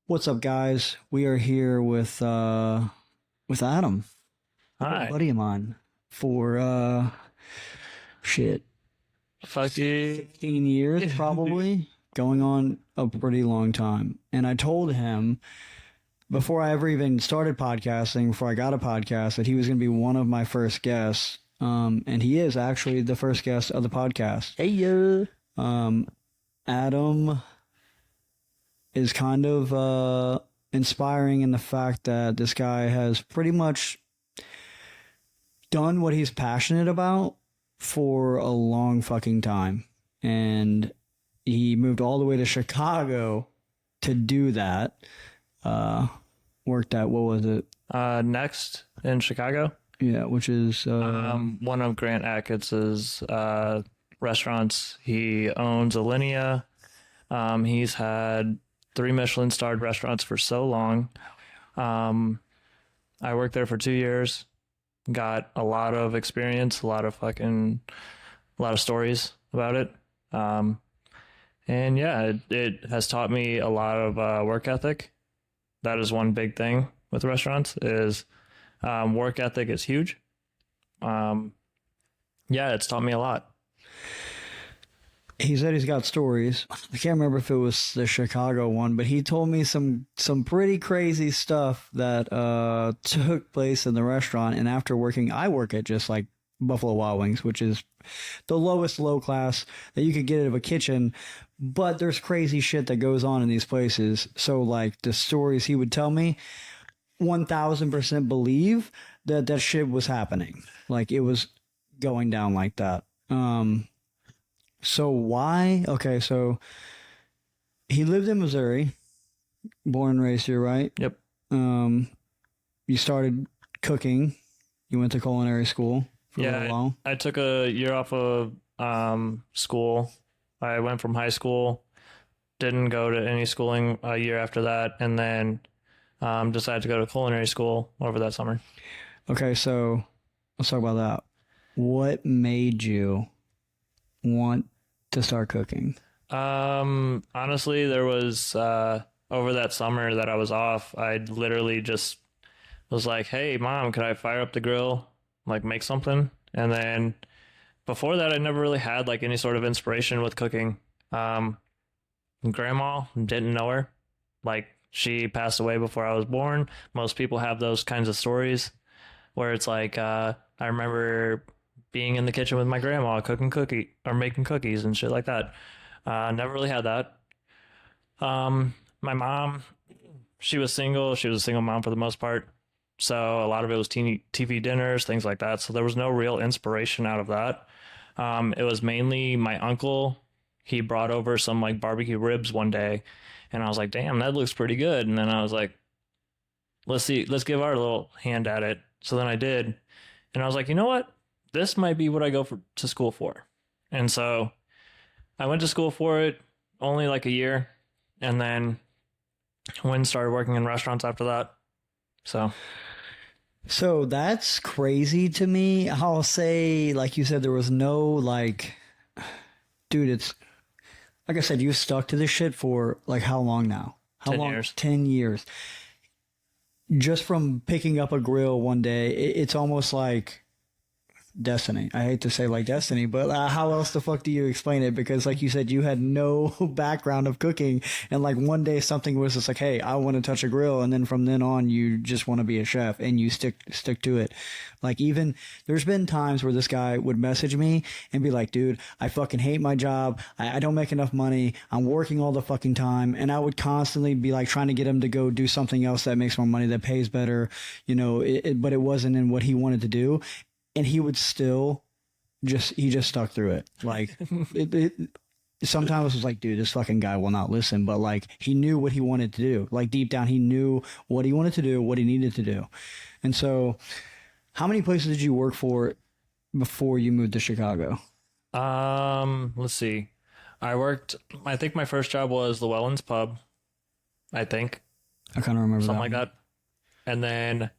What's up, guys? We are here with Adam, a good Hi. buddy of mine, for shit, Fuck you. 16 years probably, going on a pretty long time. And I told him before I ever even started podcasting, before I got a podcast, that he was going to be one of my first guests. And he is actually the first guest of the podcast. Hey, yo. Um, Adam is kind of inspiring in the fact that this guy has pretty much done what he's passionate about for a long fucking time. And he moved all the way to Chicago to do that. Worked at, what was it? Next in Chicago, Yeah, which is one of Grant Atkins's restaurants. He owns Alinea. He's had 3 Michelin-starred restaurants for so long. I worked there for 2 years. Got a lot of experience, a lot of stories about it. And yeah, it has taught me a lot of work ethic. That is one big thing with restaurants is work ethic is huge. Yeah, it's taught me a lot. he said he's got stories. I can't remember if it was the Chicago one, but he told me some pretty crazy stuff that took place in the restaurant. And after working, I work at just like Buffalo Wild Wings, which is the lowest low class that you could get out of a kitchen. But there's crazy shit that goes on in these places. So like the stories he would tell me, 1000% believe that that shit was happening. Like it was going down like that. So why? Okay, so he lived in Missouri, born and raised here, right? Yep. You started cooking. You went to culinary school for a little Yeah, while. I took a year off of school. I went from high school, didn't go to any schooling a year after that, and then decided to go to culinary school over that summer. Okay, so let's talk about that. What made you want to start cooking? Honestly, there was over that summer that I was off, I literally just was like, "Hey, mom, could I fire up the grill, like make something?" And then before that, I never really had like any sort of inspiration with cooking. Grandma, didn't know her. Like she passed away before I was born. Most people have those kinds of stories where it's like I remember being in the kitchen with my grandma cooking cookie or making cookies and shit like that. Never really had that. My mom, she was single. She was a single mom for the most part. So a lot of it was TV dinners, things like that. So there was no real inspiration out of that. It was mainly my uncle. He brought over some like barbecue ribs one day, and I was like, "Damn, that looks pretty good." And then I was like, "Let's see, let's give our little hand at it." So then I did, and I was like, "You know what? This might be what I go to school for." And so I went to school for it only like a year, and then went and started working in restaurants after that. So that's crazy to me. I'll say, like you said, there was no like, dude, it's like I said, you stuck to this shit for like how long now? How 10 long? years. 10 years. Just from picking up a grill one day, it's almost like destiny. I hate to say like destiny, but how else the fuck do you explain it? Because like you said, you had no background of cooking, and like one day something was just like, hey, I want to touch a grill, and then from then on, you just want to be a chef, and you stick to it. Like even there's been times where this guy would message me and be like, dude, I fucking hate my job. I don't make enough money. I'm working all the fucking time, and I would constantly be like trying to get him to go do something else that makes more money, that pays better, but it wasn't in what he wanted to do, and he would still he just stuck through it. Like sometimes it was like, dude, this fucking guy will not listen, but like he knew what he wanted to do. Like deep down, he knew what he wanted to do, what he needed to do. And so how many places did you work for before you moved to Chicago? Let's see. I think my first job was Llewellyn's Pub, I think, I kind of remember something that like one. that. And then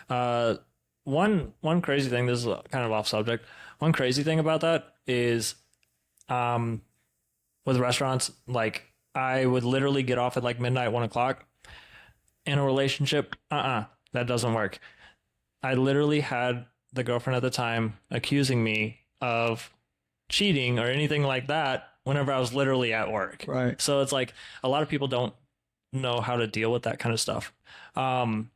uh one crazy thing, this is kind of off subject. One crazy thing about that is with restaurants, like I would literally get off at like midnight, 1 o'clock. In a relationship, that doesn't work. I literally had the girlfriend at the time accusing me of cheating or anything like that whenever I was literally at work. Right. So it's like a lot of people don't know how to deal with that kind of stuff. But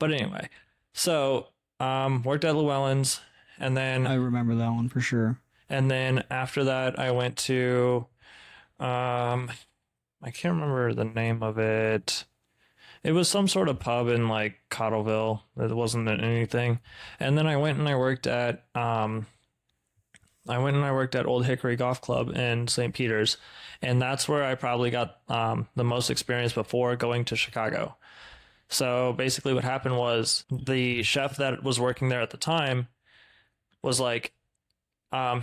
anyway, so worked at Llewellyn's, and I remember that one for sure. after that I went to I can't remember the name of it. It was some sort of pub in like Cottleville. It wasn't anything. And then I went and I worked at Old Hickory Golf Club in St. Peter's, and that's where I probably got the most experience before going to Chicago. So basically what happened was the chef that was working there at the time was like,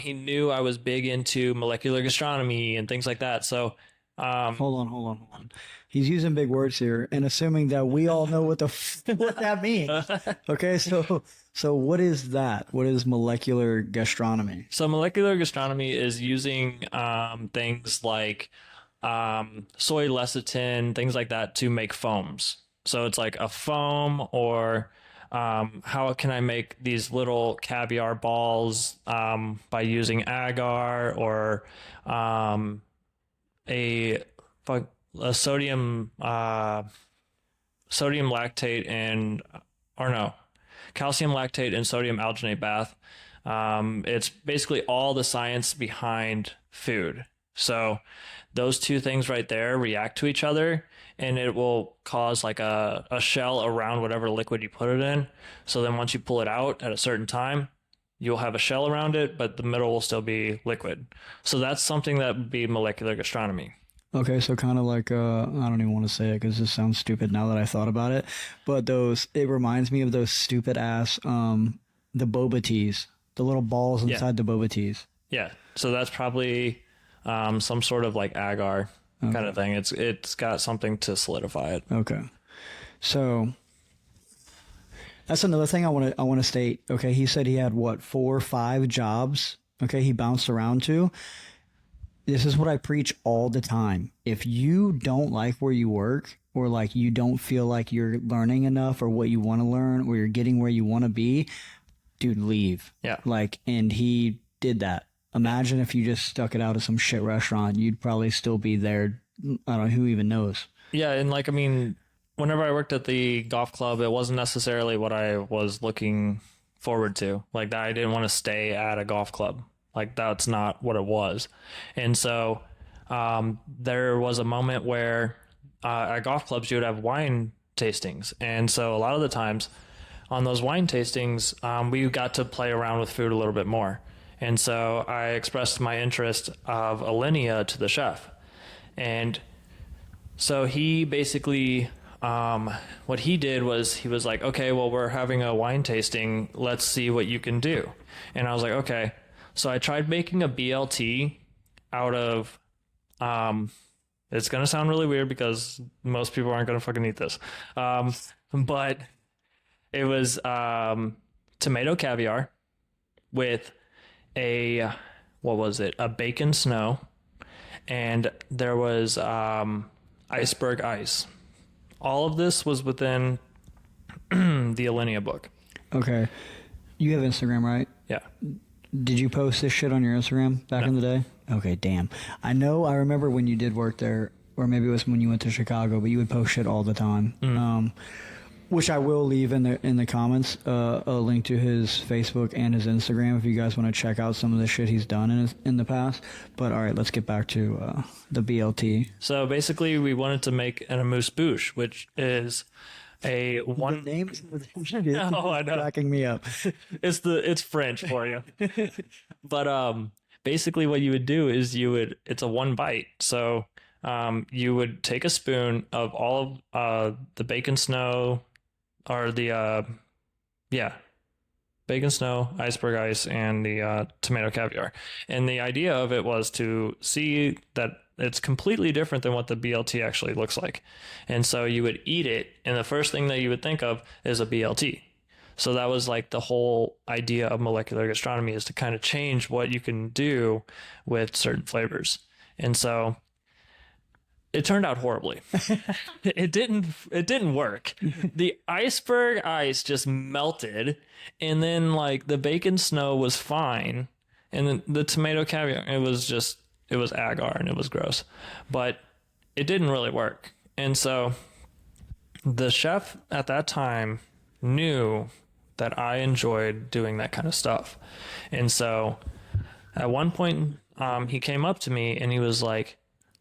he knew I was big into molecular gastronomy and things like that. So Hold on. He's using big words here and assuming that we all know what what that means. Okay, so what is that? What is molecular gastronomy? So molecular gastronomy is using things like soy lecithin, things like that to make foams. So it's like a foam, or how can I make these little caviar balls by using agar, or a sodium lactate and or no calcium lactate and sodium alginate bath. It's basically all the science behind food. So those two things right there react to each other, and it will cause like a shell around whatever liquid you put it in. So then once you pull it out at a certain time, you'll have a shell around it, but the middle will still be liquid. So that's something that would be molecular gastronomy. Okay, so kind of like I don't even want to say it because this sounds stupid now that I thought about it, but it reminds me of those stupid ass the boba teas, the little balls inside the boba teas. Yeah, so that's probably some sort of like agar kind of thing. It's got something to solidify it. Okay, so that's another thing I want to state. Okay, he said he had what, 4 or 5 jobs. Okay, he bounced around to. This is what I preach all the time. If you don't like where you work, or like you don't feel like you're learning enough or what you want to learn, or you're getting where you want to be, dude, leave. Yeah. Like, and he did that. Imagine if you just stuck it out at some shit restaurant, you'd probably still be there. I don't know, who even knows? Yeah, and like, I mean, whenever I worked at the golf club, it wasn't necessarily what I was looking forward to. Like that, I didn't want to stay at a golf club. Like that's not what it was. And so there was a moment where at golf clubs you would have wine tastings. And so a lot of the times on those wine tastings, we got to play around with food a little bit more. And so I expressed my interest of Alinea to the chef. And so he basically, what he did was he was like, okay, well, we're having a wine tasting. Let's see what you can do. And I was like, okay. So I tried making a BLT out of, it's going to sound really weird because most people aren't going to fucking eat this. But it was tomato caviar with a bacon snow, and there was iceberg ice. All of this was within the Alinea book. Okay. You have Instagram, right? Yeah. Did you post this shit on your Instagram back in the day? Okay, damn. I remember when you did work there, or maybe it was when you went to Chicago, but you would post shit all the time. Mm. Which I will leave in the comments, a link to his Facebook and his Instagram if you guys want to check out some of the shit he's done in the past. But all right, let's get back to the BLT. So basically, we wanted to make an amuse-bouche, which is a one. The name is Oh, I know. cracking me up. It's French for you. But basically, what you would do is it's a one bite. So you would take a spoon of all of the bacon snow, or the bacon snow, iceberg ice, and the tomato caviar. And the idea of it was to see that it's completely different than what the BLT actually looks like. And so you would eat it, and the first thing that you would think of is a BLT. So that was like the whole idea of molecular gastronomy, is to kind of change what you can do with certain flavors. And so it turned out horribly. It didn't work. The iceberg ice just melted, and then like the bacon snow was fine, and then the tomato caviar, it was agar and it was gross. But it didn't really work. And so the chef at that time knew that I enjoyed doing that kind of stuff. And so at one point, he came up to me and he was like,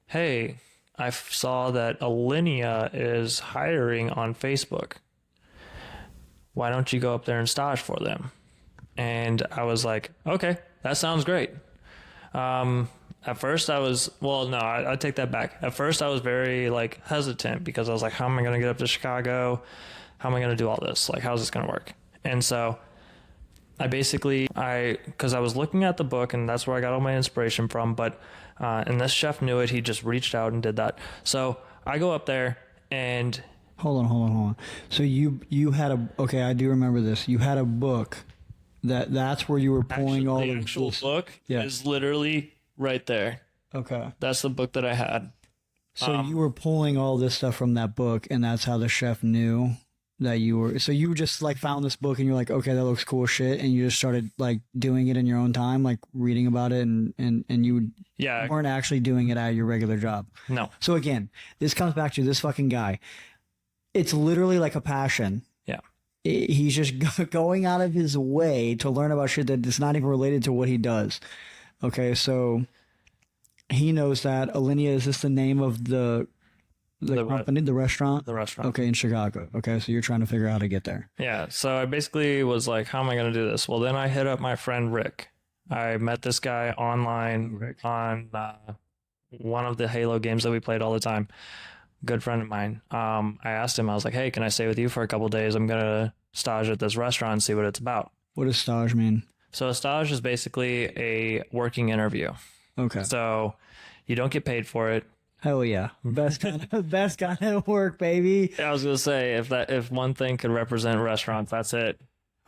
"Hey, I saw that Alinea is hiring on Facebook. Why don't you go up there and stage for them?" And I was like, "Okay, that sounds great." At first I was, well, no, I take that back. At first I was very like hesitant because I was like, how am I going to get up to Chicago? How am I going to do all this? Like, how's this going to work? And so because I was looking at the book and that's where I got all my inspiration from, but, and this chef knew it. He just reached out and did that. So I go up there and Hold on. So you had okay, I do remember this. You had a book that's where you were pulling all the of actual this. book is literally right there. Okay. That's the book that I had. So you were pulling all this stuff from that book, and that's how the chef knew that you were. So you just like found this book, and you're like, okay, that looks cool as shit, and you just started like doing it in your own time, like reading about it, and you weren't actually doing it at your regular job. No. So again, this comes back to this fucking guy. It's literally like a passion. Yeah. He's just going out of his way to learn about shit that is not even related to what he does. Okay, so he knows that Alinea, is this the name of the company, the restaurant? The restaurant. Okay, in Chicago. Okay, so you're trying to figure out how to get there. Yeah, so I basically was like, how am I going to do this? Well, then I hit up my friend Rick. I met this guy online on one of the Halo games that we played all the time. Good friend of mine. I asked him, I was like, hey, can I stay with you for a couple of days? I'm going to stage at this restaurant and see what it's about. What does stage mean? So a stage is basically a working interview. Okay. So you don't get paid for it. Hell yeah. Best kind of work, baby. I was going to say, if one thing could represent restaurants, that's it.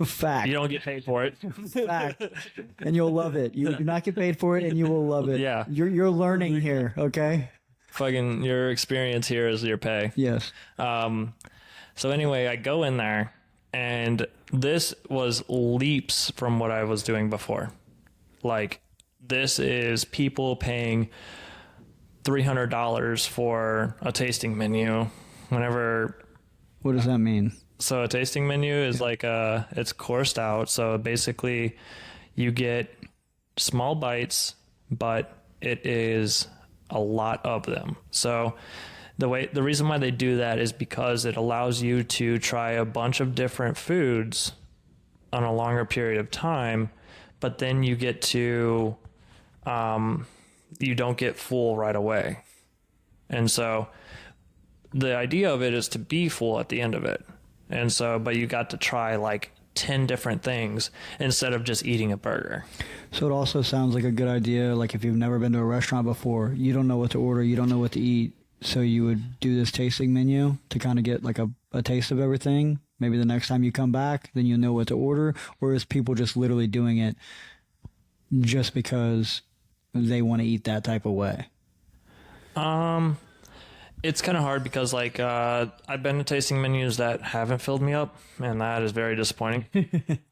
Fact. You don't get paid for it. Fact. And you'll love it. You do not get paid for it and you will love it. Yeah. You're learning here, okay? Fucking your experience here is your pay. Yes. So anyway, I go in there and this was leaps from what I was doing before. Like, this is people paying $300 for a tasting menu whenever. What does that mean? So a tasting menu is like it's coursed out. So basically you get small bites, but it is a lot of them. So the reason why they do that is because it allows you to try a bunch of different foods on a longer period of time, but then you get to, you don't get full right away. And so the idea of it is to be full at the end of it. And so, but you got to try like 10 different things instead of just eating a burger. So it also sounds like a good idea. Like if you've never been to a restaurant before, you don't know what to order, you don't know what to eat. So you would do this tasting menu to kind of get like a taste of everything. Maybe the next time you come back, then you'll know what to order. Or is people just literally doing it just because they want to eat that type of way? It's kind of hard because like I've been to tasting menus that haven't filled me up, and that is very disappointing.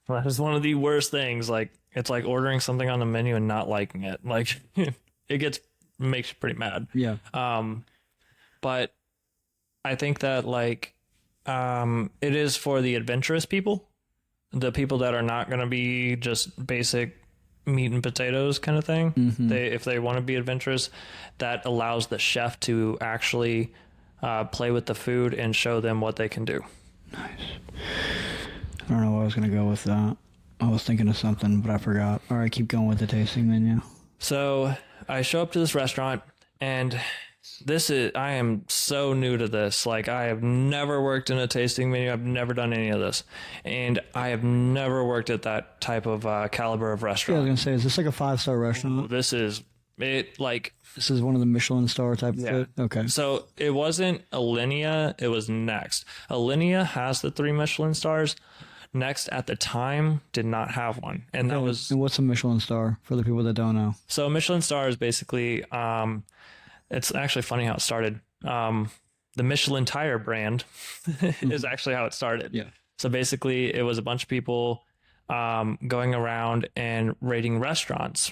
That is one of the worst things. Like, it's like ordering something on the menu and not liking it. Like it makes you pretty mad. Yeah. But I think that like it is for the adventurous people, the people that are not going to be just basic meat and potatoes kind of thing. Mm-hmm. If they want to be adventurous, that allows the chef to actually play with the food and show them what they can do. Nice. I don't know what I was going to go with that. I was thinking of something, but I forgot. All right, keep going with the tasting menu. So I show up to this restaurant, and I am so new to this. Like, I have never worked in a tasting menu. I've never done any of this. And I have never worked at that type of caliber of Yeah, I restaurant. was going to say, is this like a 5-star restaurant? This is it. Like, This is one of the Michelin star type of food? Okay. so it wasn't Alinea, it was Next. Alinea has the 3 Michelin stars. Next at the time did not have one. And that was, And what's a Michelin star for the people that don't know? so a Michelin star is basically, It's actually funny how it started. The Michelin tire brand is actually how it started. Yeah. So basically, it was a bunch of people going around and rating restaurants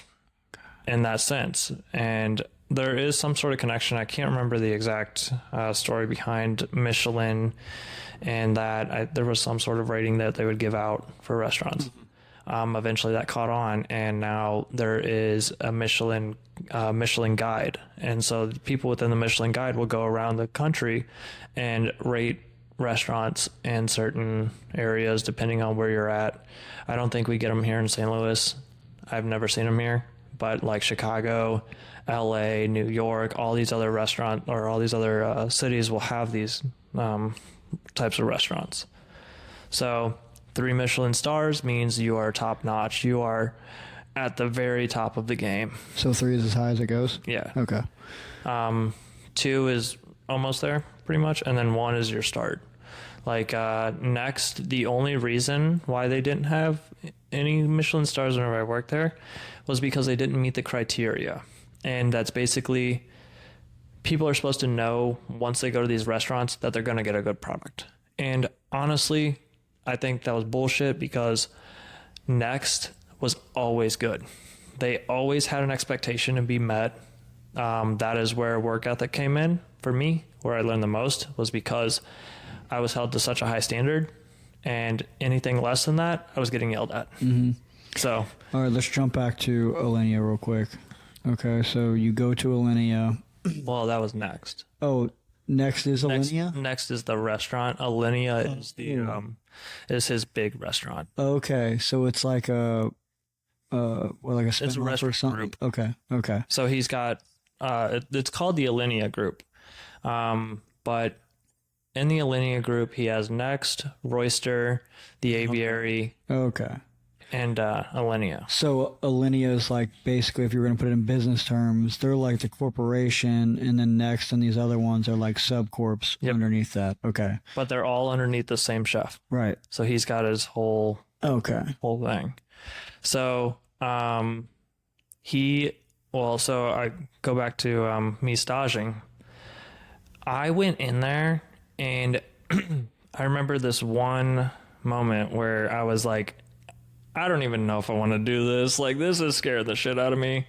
in that sense. And there is some sort of connection. I can't remember the exact story behind Michelin, and that there was some sort of rating that they would give out for restaurants. Eventually that caught on, and now there is a Michelin guide. And so people within the Michelin guide will go around the country and rate restaurants in certain areas depending on where you're at. I don't think we get them here in St. Louis. I've never seen them here, but like Chicago, LA, New York, all these other cities will have these types of restaurants. So 3 Michelin stars means you are top notch. You are at the very top of the game. So 3 is as high as it goes? Yeah. Okay. 2 is almost there, pretty much. And then 1 is your start. Like, next, the only reason why they didn't have any Michelin stars whenever I worked there was because they didn't meet the criteria. And that's basically, people are supposed to know once they go to these restaurants that they're going to get a good product. And honestly, I think that was bullshit, because Next was always good. They always had an expectation to be met. That is where work ethic came in for me. Where I learned the most was because I was held to such a high standard, and anything less than that, I was getting yelled at. Mm-hmm. So, all right, let's jump back to Alinea real quick. Okay, so you go to Alinea. Well, that was Next. Oh, Next is Alinea? Next is the restaurant. Alinea is the is his big restaurant. Okay, so it's like a like a spin-off or something. Group. Okay. So he's got it's called the Alinea Group, but in the Alinea Group he has Next, Royster, the Aviary, Okay. and Alinea. So Alinea is like, basically, if you're going to put it in business terms, they're like the corporation, and then Next and these other ones are like subcorps underneath that. Okay. But they're all underneath the same chef. Right. So he's got his whole thing. So so I go back to me staging. I went in there, and I remember this one moment where I was like, I don't even know if I want to do this. Like, this is scared the shit out of me.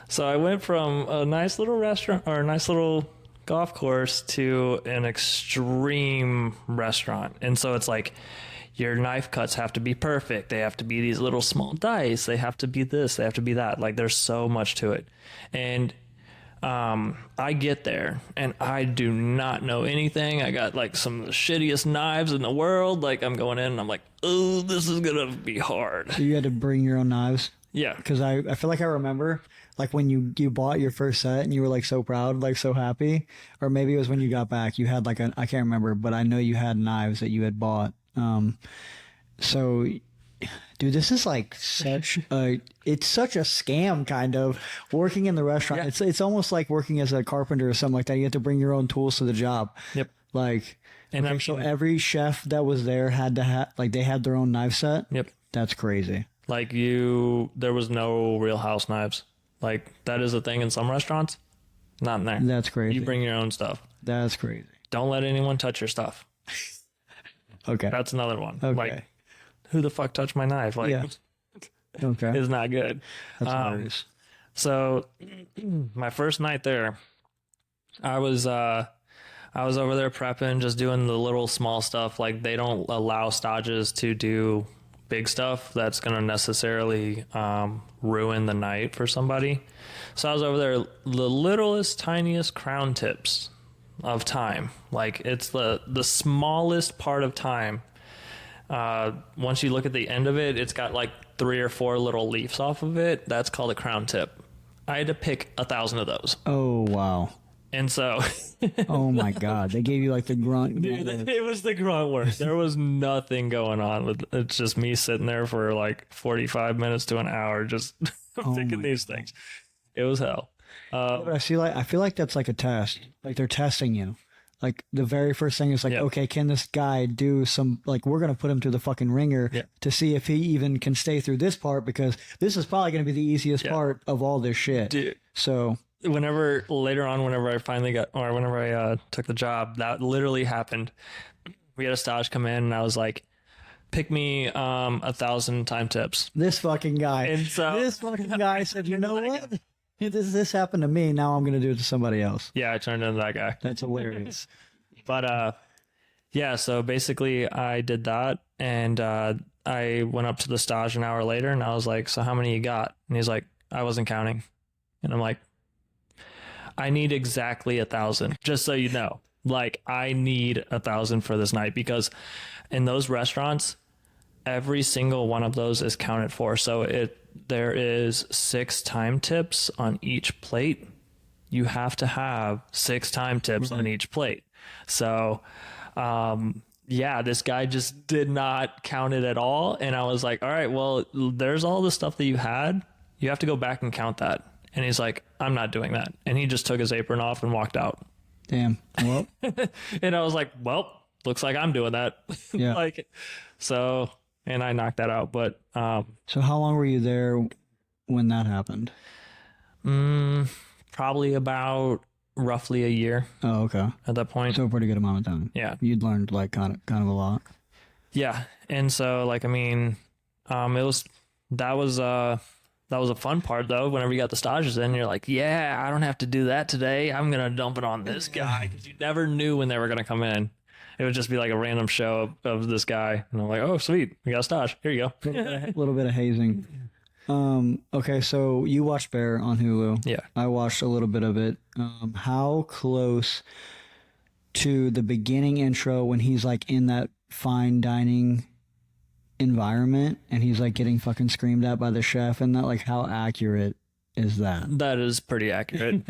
So I went from a nice little restaurant or a nice little golf course to an extreme restaurant. And so it's like, your knife cuts have to be perfect. They have to be these little small dice. They have to be this. They have to be that. Like, there's so much to it. And I get there and I do not know anything. I got like some of the shittiest knives in the world. Like, I'm going in and I'm like, oh, this is gonna be hard. So you had to bring your own knives? Yeah. Because I feel like I remember, like, when you bought your first set and you were like so proud, like so happy, or maybe it was when you got back, you had like I can't remember, but I know you had knives that you had bought. So, dude, this is like it's such a scam, kind of, working in the restaurant. Yeah. It's almost like working as a carpenter or something like that. You have to bring your own tools to the job. Yep. Like, and okay, so every chef that was there had to have, like, they had their own knife set. Yep. That's crazy. Like, there was no real house knives. Like, that is a thing in some restaurants. Not in there. That's crazy. You bring your own stuff. That's crazy. Don't let anyone touch your stuff. Okay. That's another one. Okay. Like, who the fuck touched my knife? Like, Yeah. Okay. it's not good. That's hilarious. So my first night there, I was over there prepping, just doing the little small stuff. Like, they don't allow stages to do big stuff that's going to necessarily ruin the night for somebody. So I was over there, the littlest, tiniest crown tips of thyme. Like, it's the smallest part of thyme. Once you look at the end of it, it's got like 3 or 4 little leaves off of it. That's called a crown tip. I had to pick 1,000 of those. Oh, wow. And so, oh my God, they gave you like the grunt. dude, it was the grunt work. There was nothing going on. It's just me sitting there for like 45 minutes to an hour, just picking these things. It was hell. But I feel like that's like a test. Like, they're testing you. Like, the very first thing is like, okay, can this guy do some, like, we're going to put him through the fucking ringer to see if he even can stay through this part, because this is probably going to be the easiest part of all this shit. Dude. So whenever later on, whenever I finally got, or whenever I took the job, that literally happened. We had a stage come in, and I was like, "Pick me 1,000 time tips." This fucking guy. And so This fucking guy said, you know what? This happened to me. Now I'm going to do it to somebody else. yeah, I turned into that guy. That's hilarious. But yeah, so basically I did that, and I went up to the stage an hour later, and I was like, "So how many you got?" And he's like, "I wasn't counting." And I'm like, "I need exactly 1,000, just so you know. Like, I need 1,000 for this night, because in those restaurants, every single one of those is counted for. So there is 6 time tips on each plate. You have to have 6 time tips on each plate. So, yeah, this guy just did not count it at all. And I was like, all right, well, there's all the stuff that you had. You have to go back and count that. And he's like, I'm not doing that. And he just took his apron off and walked out. Damn. Well, And I was like, well, looks like I'm doing that. Yeah. Like, so, and I knocked that out. But so how long were you there when that happened? probably about roughly a year Oh, okay. at that point. So a pretty good amount of time. Yeah. You'd learned like kind of a lot. Yeah. And so, like, I mean, that was a fun part, though. Whenever you got the stages in, you're like, yeah, I don't have to do that today. I'm going to dump it on this guy, because you never knew when they were going to come in. It would just be like a random show of this guy. And I'm like, oh, sweet. We got a stage. Here you go. A little bit of hazing. Okay, so you watched Bear on Hulu. Yeah. I watched a little bit of it. How close to the beginning intro when he's like in that fine dining environment and he's like getting fucking screamed at by the chef, and that, like, how accurate is that? That is pretty accurate.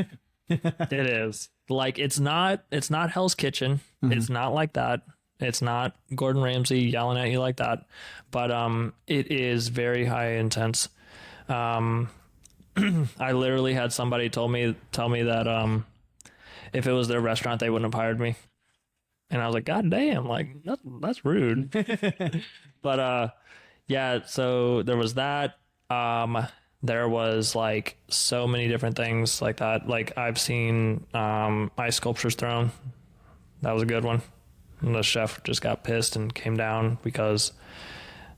It is. Like, it's not Hell's Kitchen. It's not like that. It's not Gordon Ramsay yelling at you like that. But it is very high intense. I literally had somebody tell me that if it was their restaurant, they wouldn't have hired me. And I was like, God damn, like, that's rude. But yeah, so there was that. There was like so many different things like that. Like, I've seen ice sculptures thrown. That was a good one. And the chef just got pissed and came down because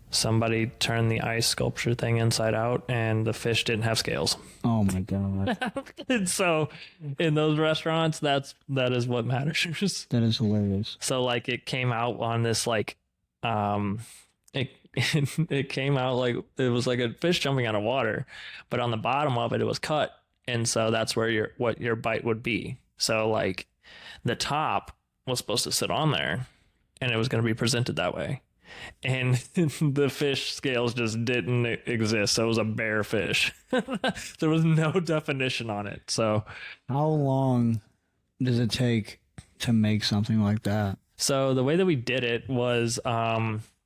somebody turned the ice sculpture thing inside out and the fish didn't have scales. Oh my god. And so in those restaurants, that is what matters. That is hilarious. So, like, it came out on this, like, it came out like it was like a fish jumping out of water, but on the bottom of it was cut, and so that's where what your bite would be. So, like, the top was supposed to sit on there, and it was going to be presented that way, and the fish scales just didn't exist. So it was a bare fish. There was no definition on it. So how long does it take to make something like that? So the way that we did it was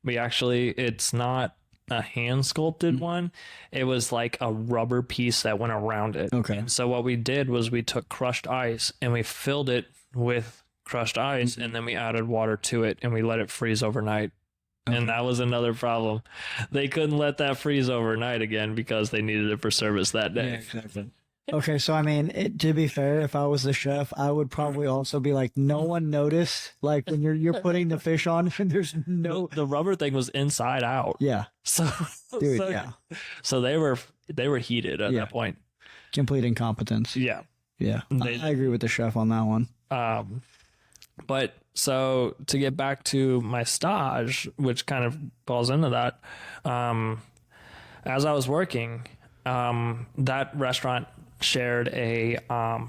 it's not a hand sculpted one. It was like a rubber piece that went around it. Okay. And so what we did was we took crushed ice and we filled it with crushed ice, and then we added water to it and we let it freeze overnight. Okay. And that was another problem. They couldn't let that freeze overnight again because they needed it for service that day. Yeah, exactly. Okay, so I mean, to be fair, if I was the chef, I would probably also be like, no one noticed, like, when you're putting the fish on and there's no... The rubber thing was inside out. Yeah. So, dude, yeah. So they were heated at that point. Complete incompetence. Yeah. Yeah. I agree with the chef on that one. But so to get back to my stage, which kind of falls into that, as I was working, that restaurant shared a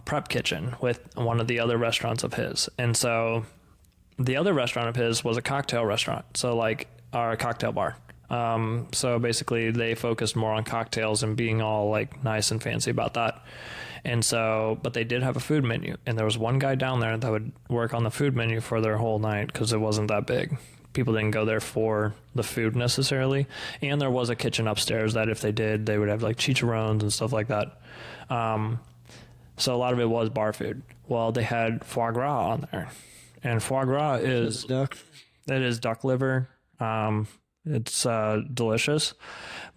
prep kitchen with one of the other restaurants of his. And so the other restaurant of his was a cocktail restaurant. So, like, our cocktail bar. So basically they focused more on cocktails and being all, like, nice and fancy about that. And so, but they did have a food menu, and there was one guy down there that would work on the food menu for their whole night because it wasn't that big. People didn't go there for the food necessarily. And there was a kitchen upstairs that if they did, they would have like chicharrones and stuff like that. So a lot of it was bar food. Well, they had foie gras on there, and foie gras is duck. It is duck liver. It's delicious,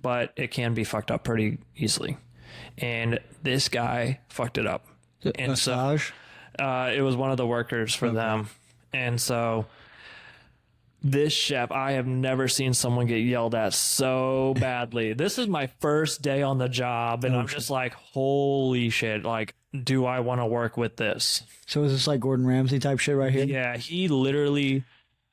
but it can be fucked up pretty easily. and this guy fucked it up. And Massage. it was one of the workers for them. And so this chef, I have never seen someone get yelled at so badly. This is my first day on the job, and I'm just like, holy shit, like, do I want to work with this? So is this like Gordon Ramsay type shit right here? Yeah, he literally,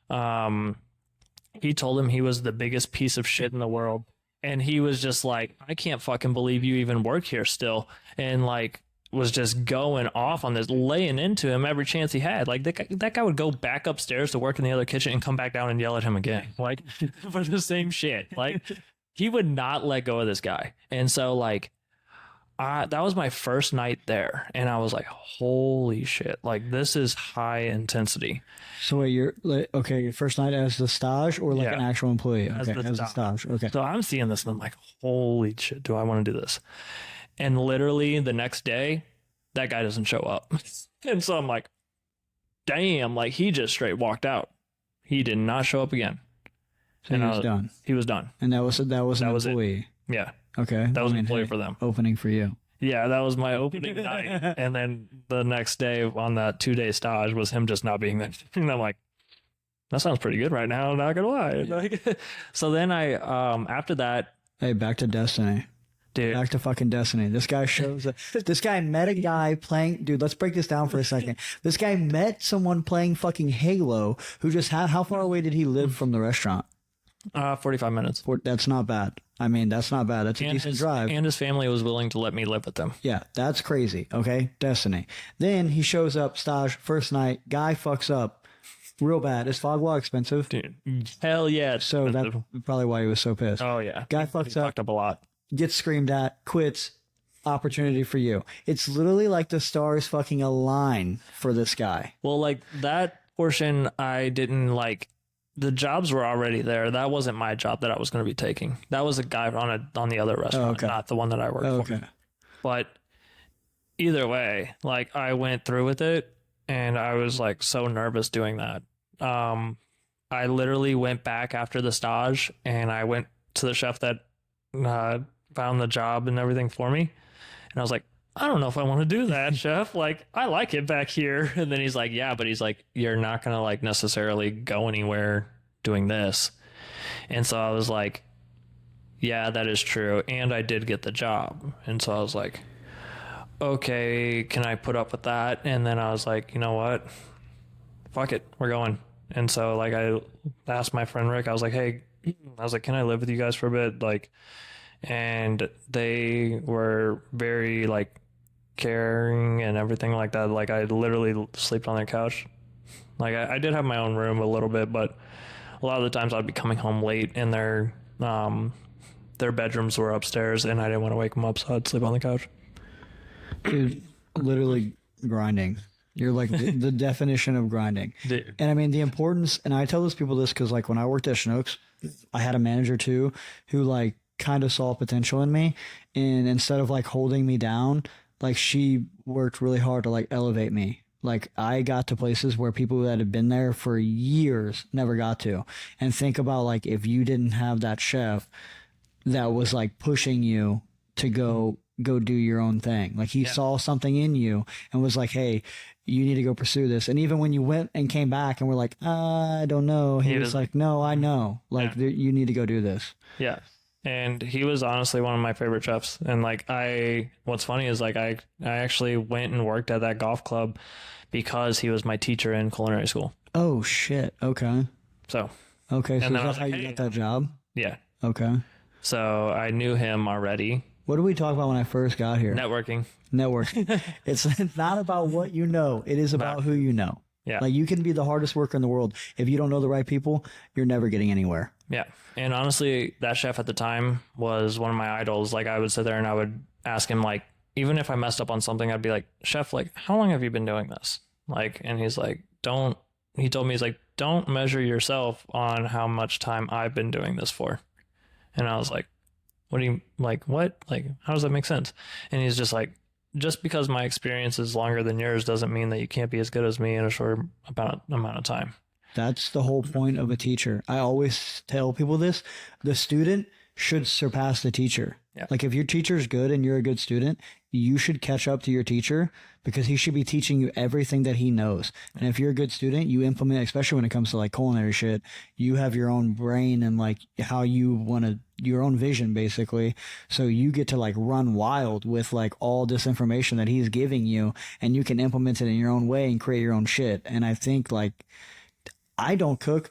he told him he was the biggest piece of shit in the world. And he was just like, I can't fucking believe you even work here still. And like, was just going off on this, laying into him every chance he had. Like that guy would go back upstairs to work in the other kitchen and come back down and yell at him again, like for the same shit. Like he would not let go of this guy. And so like, that was my first night there, and I was like, holy shit, like this is high intensity. So wait, you're like, okay, your first night as the stage or like an actual employee? Okay, as a stage. Okay. So I'm seeing this and I'm like, holy shit, do I want to do this? And literally the next day, that guy doesn't show up. And so I'm like, damn, like he just straight walked out. He did not show up again. So he was done. He was done. And that was an employee. Yeah. Okay. That was an employee for them. Opening for you. Yeah, that was my opening night. And then the next day on that 2-day stage was him just not being there. And I'm like, that sounds pretty good right now, not gonna lie. Like, so then I after that, hey, back to Destiny. Dude. Back to fucking Destiny. This guy shows up. This guy met a guy playing. Dude, let's break this down for a second. This guy met someone playing fucking Halo who just had. How far away did he live from the restaurant? 45 minutes. That's not bad. I mean, that's not bad. That's a decent drive. And his family was willing to let me live with them. Yeah, that's crazy. Okay, Destiny. Then he shows up, stage, first night. Guy fucks up real bad. Is fog wall expensive? Dude, hell yeah. So that's probably why he was so pissed. Oh, yeah. Guy fucks up. Fucked up a lot. Gets screamed at, quits, opportunity for you. It's literally like the stars fucking align for this guy. Well, like that portion, I didn't like. The jobs were already there. That wasn't my job that I was going to be taking. That was a guy on the other restaurant, not the one that I worked for. But either way, like I went through with it, and I was like so nervous doing that. I literally went back after the stage, and I went to the chef that found the job and everything for me, and I was like, I don't know if I want to do that, chef. Like, I like it back here. And then he's like, yeah, but he's like, you're not going to like necessarily go anywhere doing this. And so I was like, yeah, that is true. And I did get the job. And so I was like, okay, can I put up with that? And then I was like, you know what? Fuck it. We're going. And so like, I asked my friend Rick, I was like, hey, can I live with you guys for a bit? Like, and they were very like caring and everything like that. Like I literally slept on their couch. Like I did have my own room a little bit, but a lot of the times I'd be coming home late and their bedrooms were upstairs and I didn't want to wake them up, so I'd sleep on the couch. Dude, literally grinding. You're like the definition of grinding. Dude. And I mean the importance, and I tell those people this because like when I worked at Schnucks, I had a manager too who like kind of saw potential in me, and instead of like holding me down, like she worked really hard to like elevate me. Like I got to places where people that had been there for years never got to. And think about like if you didn't have that chef that was like pushing you to go do your own thing. Like he saw something in you and was like, hey, you need to go pursue this. And even when you went and came back and were like, I don't know, he was like, no, I know. Like you need to go do this. Yeah. And he was honestly one of my favorite chefs. And like what's funny is like I actually went and worked at that golf club because he was my teacher in culinary school. Oh shit. Okay. So is that how you got that job? Yeah. Okay. So I knew him already. What did we talk about when I first got here? Networking. It's not about what you know. It is about who you know. Yeah. Like you can be the hardest worker in the world. If you don't know the right people, you're never getting anywhere. Yeah. And honestly, that chef at the time was one of my idols. Like I would sit there and I would ask him, like, even if I messed up on something, I'd be like, chef, like, how long have you been doing this? Like, and he's like, he told me, he's like, don't measure yourself on how much time I've been doing this for. And I was like, what do you like? What? Like, how does that make sense? And he's just like, just because my experience is longer than yours doesn't mean that you can't be as good as me in a short amount of time. That's the whole point of a teacher. I always tell people this. The student should surpass the teacher. Yeah. Like if your teacher's good and you're a good student, you should catch up to your teacher because he should be teaching you everything that he knows. And if you're a good student, you implement, especially when it comes to like culinary shit, you have your own brain and like how you want to, your own vision basically. So you get to like run wild with like all this information that he's giving you and you can implement it in your own way and create your own shit. And I think like, I don't cook,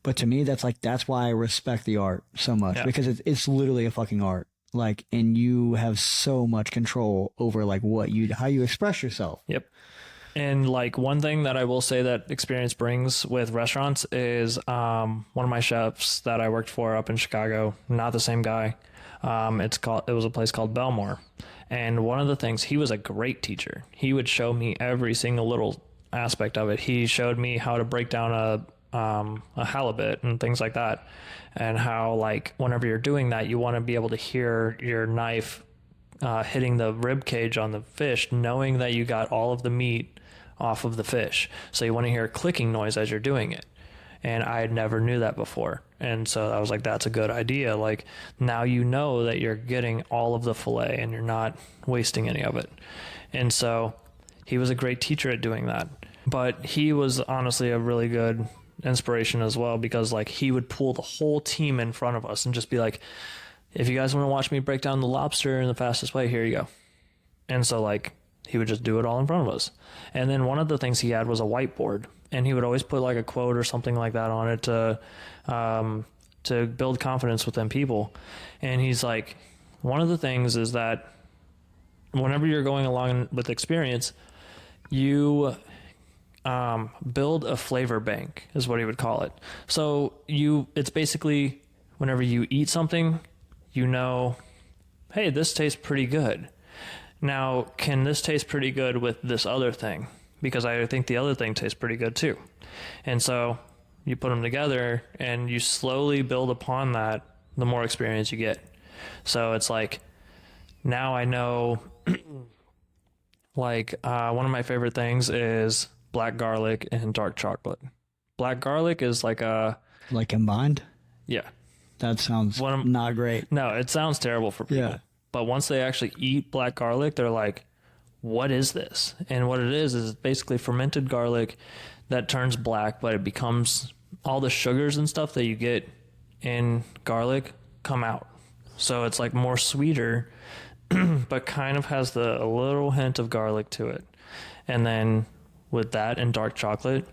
but to me, that's why I respect the art so much because it's literally a fucking art. Like, and you have so much control over like how you express yourself. Yep. And like one thing that I will say that experience brings with restaurants is one of my chefs that I worked for up in Chicago, not the same guy. It was a place called Belmore. And one of the things, he was a great teacher. He would show me every single little aspect of it. He showed me how to break down a halibut and things like that, and how like whenever you're doing that, you want to be able to hear your knife hitting the rib cage on the fish, knowing that you got all of the meat off of the fish. So you want to hear a clicking noise as you're doing it. And I never knew that before. And so I was like, that's a good idea. Like now you know that you're getting all of the fillet and you're not wasting any of it. And so he was a great teacher at doing that. But he was honestly a really good inspiration as well, because like he would pull the whole team in front of us and just be like, if you guys want to watch me break down the lobster in the fastest way, here you go. And so like he would just do it all in front of us. And then one of the things he had was a whiteboard, and he would always put like a quote or something like that on it to build confidence within people. And he's like, one of the things is that whenever you're going along with experience, you build a flavor bank is what he would call it. So it's basically whenever you eat something, you know, hey, this tastes pretty good. Now, can this taste pretty good with this other thing? Because I think the other thing tastes pretty good too. And so you put them together and you slowly build upon that the more experience you get. So it's like, now I know, like one of my favorite things is black garlic and dark chocolate. Black garlic is like combined. Yeah. That sounds not great. No, it sounds terrible for people. Yeah. But once they actually eat black garlic, they're like, what is this? And what it is basically fermented garlic that turns black, but it becomes all the sugars and stuff that you get in garlic come out. So it's like more sweeter, but kind of has a little hint of garlic to it. And then with that and dark chocolate,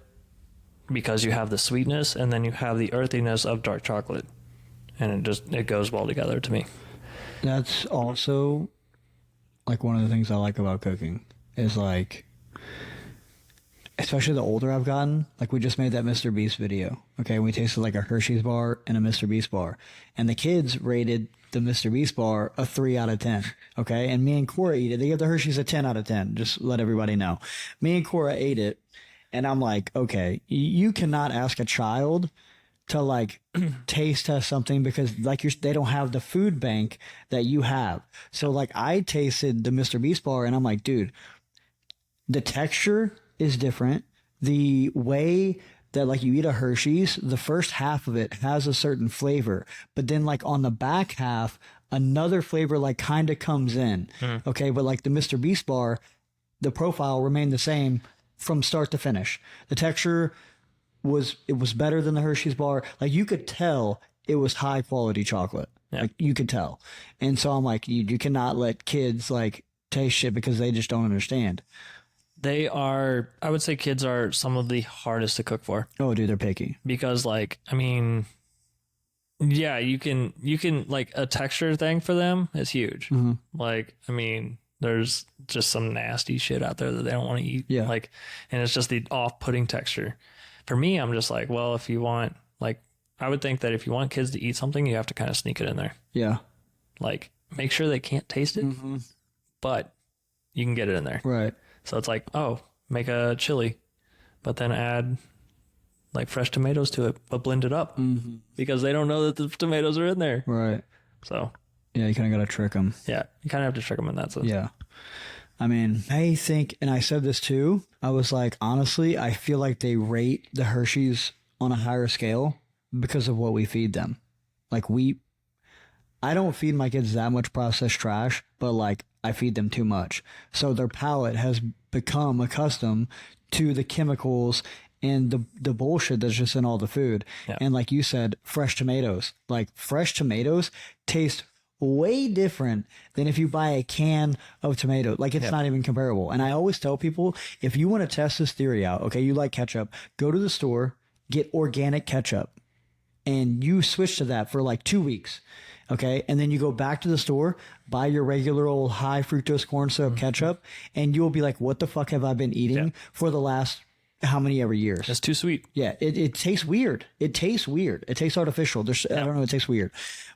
because you have the sweetness and then you have the earthiness of dark chocolate, and it goes well together to me. That's also like one of the things I like about cooking is like, especially the older I've gotten, like we just made that Mr. Beast video. Okay. We tasted like a Hershey's bar and a Mr. Beast bar, and the kids rated the Mr. Beast bar a 3 out of 10. Okay. And me and Cora eat it. They give the Hershey's a 10 out of 10. Just let everybody know. Me and Cora ate it, and I'm like, okay, you cannot ask a child to like taste test something because like they don't have the food bank that you have. So like I tasted the Mr. Beast bar and I'm like, dude, the texture is different. The way that like you eat a Hershey's, the first half of it has a certain flavor, but then like on the back half, another flavor like kind of comes in. Okay. But like the Mr. Beast bar, the profile remained the same from start to finish. The texture was better than the Hershey's bar. Like you could tell it was high quality chocolate. Yeah. Like you could tell. And so I'm like, you cannot let kids like taste shit because they just don't understand. I would say kids are some of the hardest to cook for. Oh, dude, they're picky. Because like, I mean, yeah, you can like a texture thing for them is huge. Mm-hmm. Like, I mean, there's just some nasty shit out there that they don't want to eat. Yeah. Like, and it's just the off-putting texture. For me, I'm just like, well, if you want, like, I would think that if you want kids to eat something, you have to kind of sneak it in there. Yeah. Like, make sure they can't taste it, but you can get it in there. Right. So it's like, oh, make a chili, but then add like fresh tomatoes to it, but blend it up because they don't know that the tomatoes are in there. Right. So. Yeah, you kind of got to trick them. Yeah, you kind of have to trick them in that sense. Yeah. I mean, I think, and I said this too, I was like, honestly, I feel like they rate the Hershey's on a higher scale because of what we feed them. Like I don't feed my kids that much processed trash, but like I feed them too much. So their palate has become accustomed to the chemicals and the bullshit that's just in all the food. Yeah. And like you said, fresh tomatoes. Like fresh tomatoes taste way different than if you buy a can of tomato. Like it's not even comparable. And I always tell people, if you want to test this theory out, okay, you like ketchup, go to the store, get organic ketchup, and you switch to that for like 2 weeks. Okay. And then you go back to the store, buy your regular old high fructose corn syrup ketchup, and you'll be like, what the fuck have I been eating for the last how many ever years? It's too sweet. Yeah. It tastes weird. It tastes weird. It tastes artificial. I don't know. It tastes weird.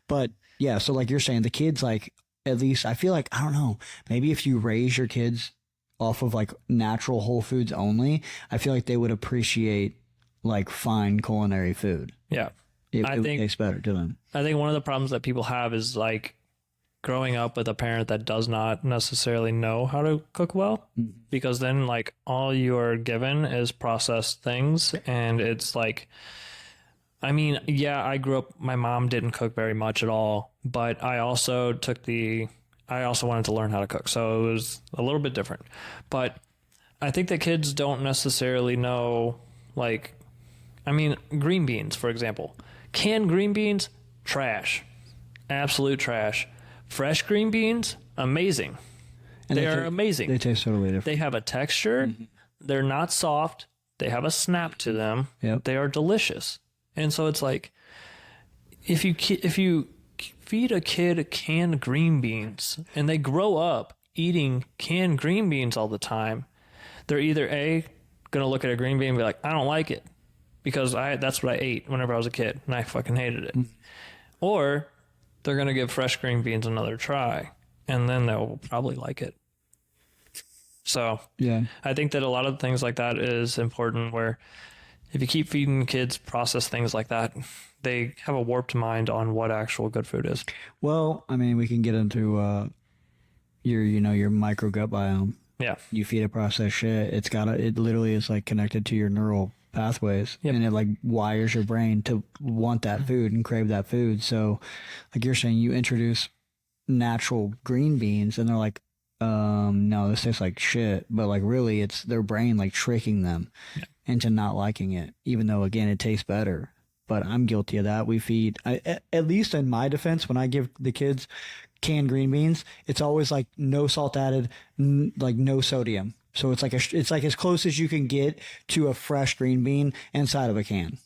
But yeah. So like you're saying, the kids, like, at least I feel like, I don't know, maybe if you raise your kids off of like natural whole foods only, I feel like they would appreciate like fine culinary food. Yeah. It would taste better to them. I think one of the problems that people have is like growing up with a parent that does not necessarily know how to cook well, because then like all you're given is processed things. And it's like, I mean, yeah, I grew up, my mom didn't cook very much at all, but I also wanted to learn how to cook. So it was a little bit different. But I think that kids don't necessarily know, like, I mean, green beans, for example. Canned green beans, trash. Absolute trash. Fresh green beans, amazing. And they are amazing. They taste totally different. They have a texture. They're not soft. They have a snap to them. Yep. They are delicious. And so it's like, if you feed a kid canned green beans and they grow up eating canned green beans all the time, they're either A, going to look at a green bean and be like, I don't like it, because that's what I ate whenever I was a kid and I fucking hated it. Or they're going to give fresh green beans another try and then they'll probably like it. So yeah, I think that a lot of things like that is important, where if you keep feeding kids processed things like that, they have a warped mind on what actual good food is. well, I mean, we can get into your micro gut biome. Yeah. You feed it processed shit, it literally is like connected to your neural pathways, and it like wires your brain to want that food and crave that food. So like you're saying, you introduce natural green beans and they're like, no, this tastes like shit, but like really it's their brain like tricking them into not liking it, even though again it tastes better. But I'm guilty of that. We feed, at least in my defense, when I give the kids canned green beans, it's always like no salt added, like no sodium. So it's like as close as you can get to a fresh green bean inside of a can.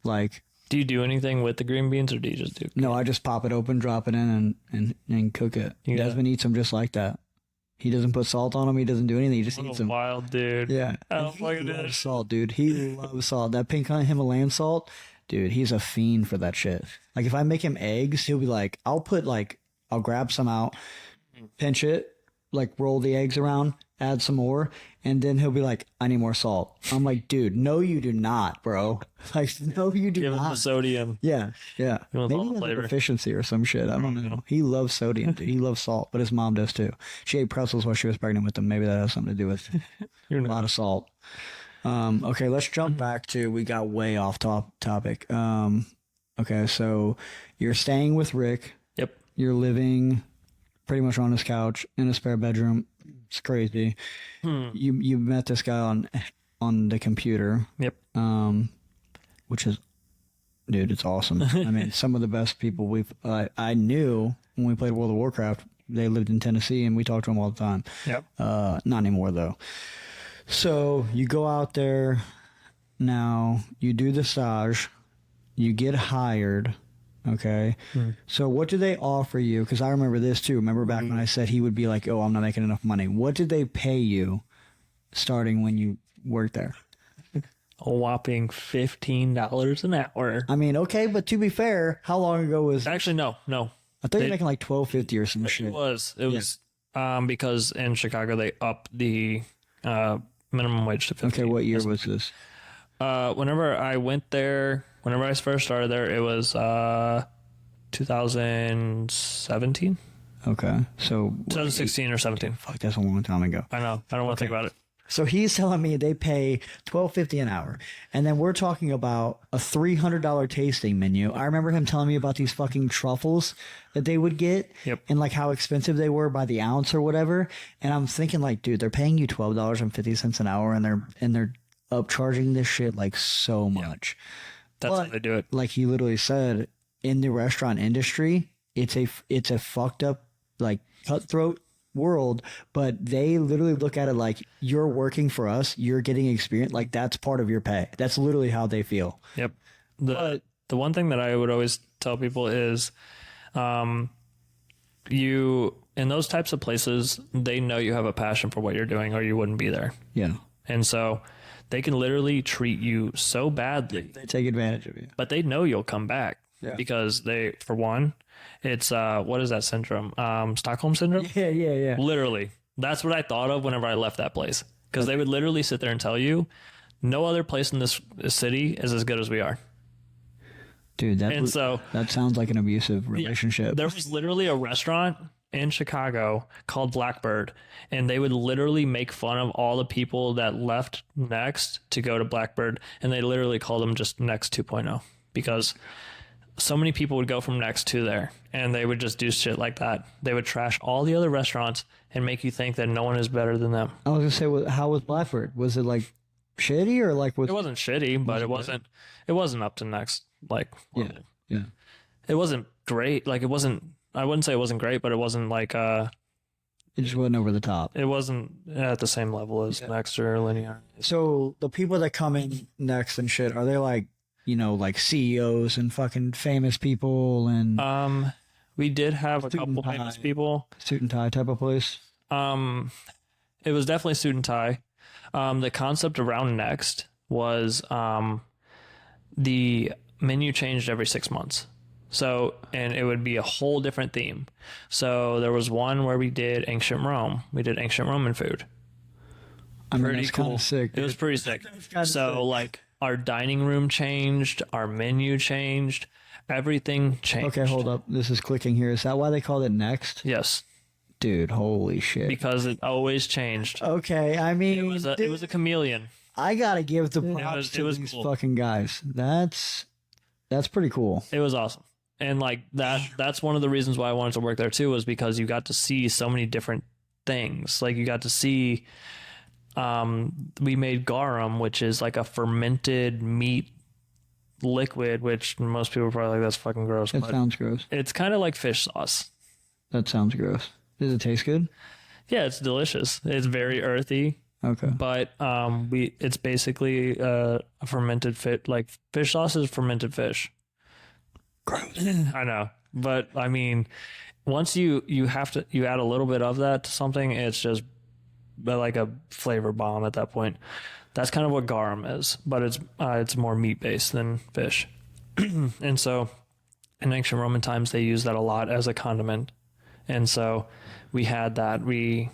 Like, do you do anything with the green beans, or do you just do? No, I just pop it open, drop it in, and cook it. Desmond eats them just like that. He doesn't put salt on them. He doesn't do anything. He just eats them. Wild dude. Yeah. He loves salt, dude. He loves salt. That pink Himalayan salt, dude, he's a fiend for that shit. Like if I make him eggs, he'll be like, I'll grab some out, pinch it, like roll the eggs around, add some more, and then he'll be like, I need more salt. I'm like, dude, no, you do not, bro. Like, no, you do Give not. him the sodium. Yeah, yeah. He wants all Maybe the he has a flavor. deficiency or some shit. I don't know. He loves sodium, dude. He loves salt, but his mom does too. She ate pretzels while she was pregnant with him. Maybe that has something to do with a lot of salt. Okay, let's jump back to, we got way off topic. Okay, so you're staying with Rick. Yep. You're living pretty much on his couch in a spare bedroom. It's crazy. You met this guy on the computer. Yep. Which is, dude, it's awesome. I mean, some of the best people I knew when we played World of Warcraft. They lived in Tennessee, and we talked to them all the time. Yep. Not anymore though. So you go out there now. You do the stage. You get hired. Okay. So what do they offer you? Because I remember this too. Remember back when I said he would be like, oh, I'm not making enough money. What did they pay you starting when you worked there? A whopping $15 an hour. I mean, okay, but to be fair, how long ago was... Actually, no. I thought you were making like $12.50 or some shit. It was because in Chicago they upped the minimum wage to $50. Okay, what year was this? Whenever I went there, whenever I first started there, it was 2017. Okay, so... 2016 or 17. Fuck, that's a long time ago. I know. I don't want to think about it. So he's telling me they pay $12.50 an hour, and then we're talking about a $300 tasting menu. I remember him telling me about these fucking truffles that they would get, Yep. and like how expensive they were by the ounce or whatever. And I'm thinking like, dude, they're paying you $12.50 an hour, and they're upcharging this shit like so much. That's how they do it. Like he literally said, in the restaurant industry, it's a fucked up, like, cutthroat world, but they literally look at it like, you're working for us, you're getting experience, like that's part of your pay. That's literally how they feel. Yep. The one thing that I would always tell people is, you in those types of places, they know you have a passion for what you're doing, or you wouldn't be there. Yeah, And so they can literally treat you so badly, they take advantage of you. but they know you'll come back. Yeah. Because they, for one, it's what is that syndrome? Stockholm syndrome. Yeah. Literally, that's what I thought of whenever I left that place. Because they would literally sit there and tell you, no other place in this city is as good as we are. Dude, So that sounds like an abusive relationship. there was literally a restaurant in Chicago called Blackbird, and they would literally make fun of all the people that left Next to go to Blackbird, and they literally called them just Next 2.0 because so many people would go from Next to there, and they would just do shit like that. They would trash all the other restaurants and make you think that no one is better than them. I was gonna say, how was Blackbird? Was it like shitty or like was? It wasn't shitty, but it wasn't up to Next. Like, level. Yeah. It wasn't great. Like, it wasn't, I wouldn't say it wasn't great, but it wasn't like, It just wasn't over the top. it wasn't at the same level as Next or Linear. So the people that come in next and shit, are they like, like CEOs and fucking famous people and We did have a Suit and couple tie. famous people. suit and tie type of place? It was definitely suit and tie. The concept around Next was the menu changed every 6 months. So, and it would be a whole different theme. So there was one where we did ancient Rome. We did ancient Roman food. I mean, Pretty that's kind cool. of sick. It was pretty sick. kinda So sick. like our dining room changed, our menu changed, everything changed. Okay, hold up. This is clicking here. Is that why they called it Next? Yes, Dude, holy shit. because it always changed. Okay, I mean, It was a chameleon. I gotta give the props was- to it was these cool. fucking guys. That's pretty cool. It was awesome. And like that's one of the reasons why I wanted to work there too, was because you got to see so many different things. Like you got to see, we made garum, which is like a fermented meat liquid, which most people are probably like, that's fucking gross. That But sounds gross. it's kind of like fish sauce. That sounds gross. Does it taste good? Yeah, it's delicious. It's very earthy, Okay. but it's basically a fermented like fish sauce is fermented fish. Gross. I know, but I mean, once you add a little bit of that to something, it's just like a flavor bomb at that point. That's kind of what garum is, but it's more meat based than fish. And so, in ancient Roman times, they used that a lot as a condiment, and so we had that. We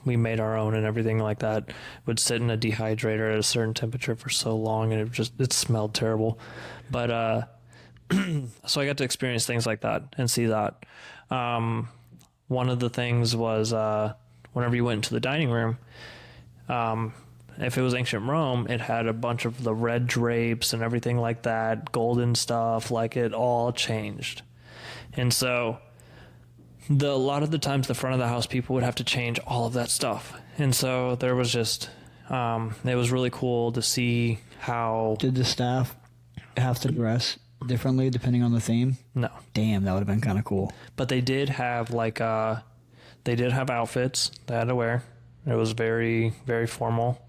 made our own and everything like that. Would sit in a dehydrator at a certain temperature for so long, and it smelled terrible, but so I got to experience things like that and see that. One of the things was whenever you went into the dining room, if it was ancient Rome, it had a bunch of the red drapes and everything like that, golden stuff, like it all changed. And so a lot of the times the front of the house people would have to change all of that stuff. And so there was just, it was really cool to see how... Did the staff have to dress differently depending on the theme? No. Damn, that would have been kind of cool. But they did have outfits they had to wear. It was very, very formal.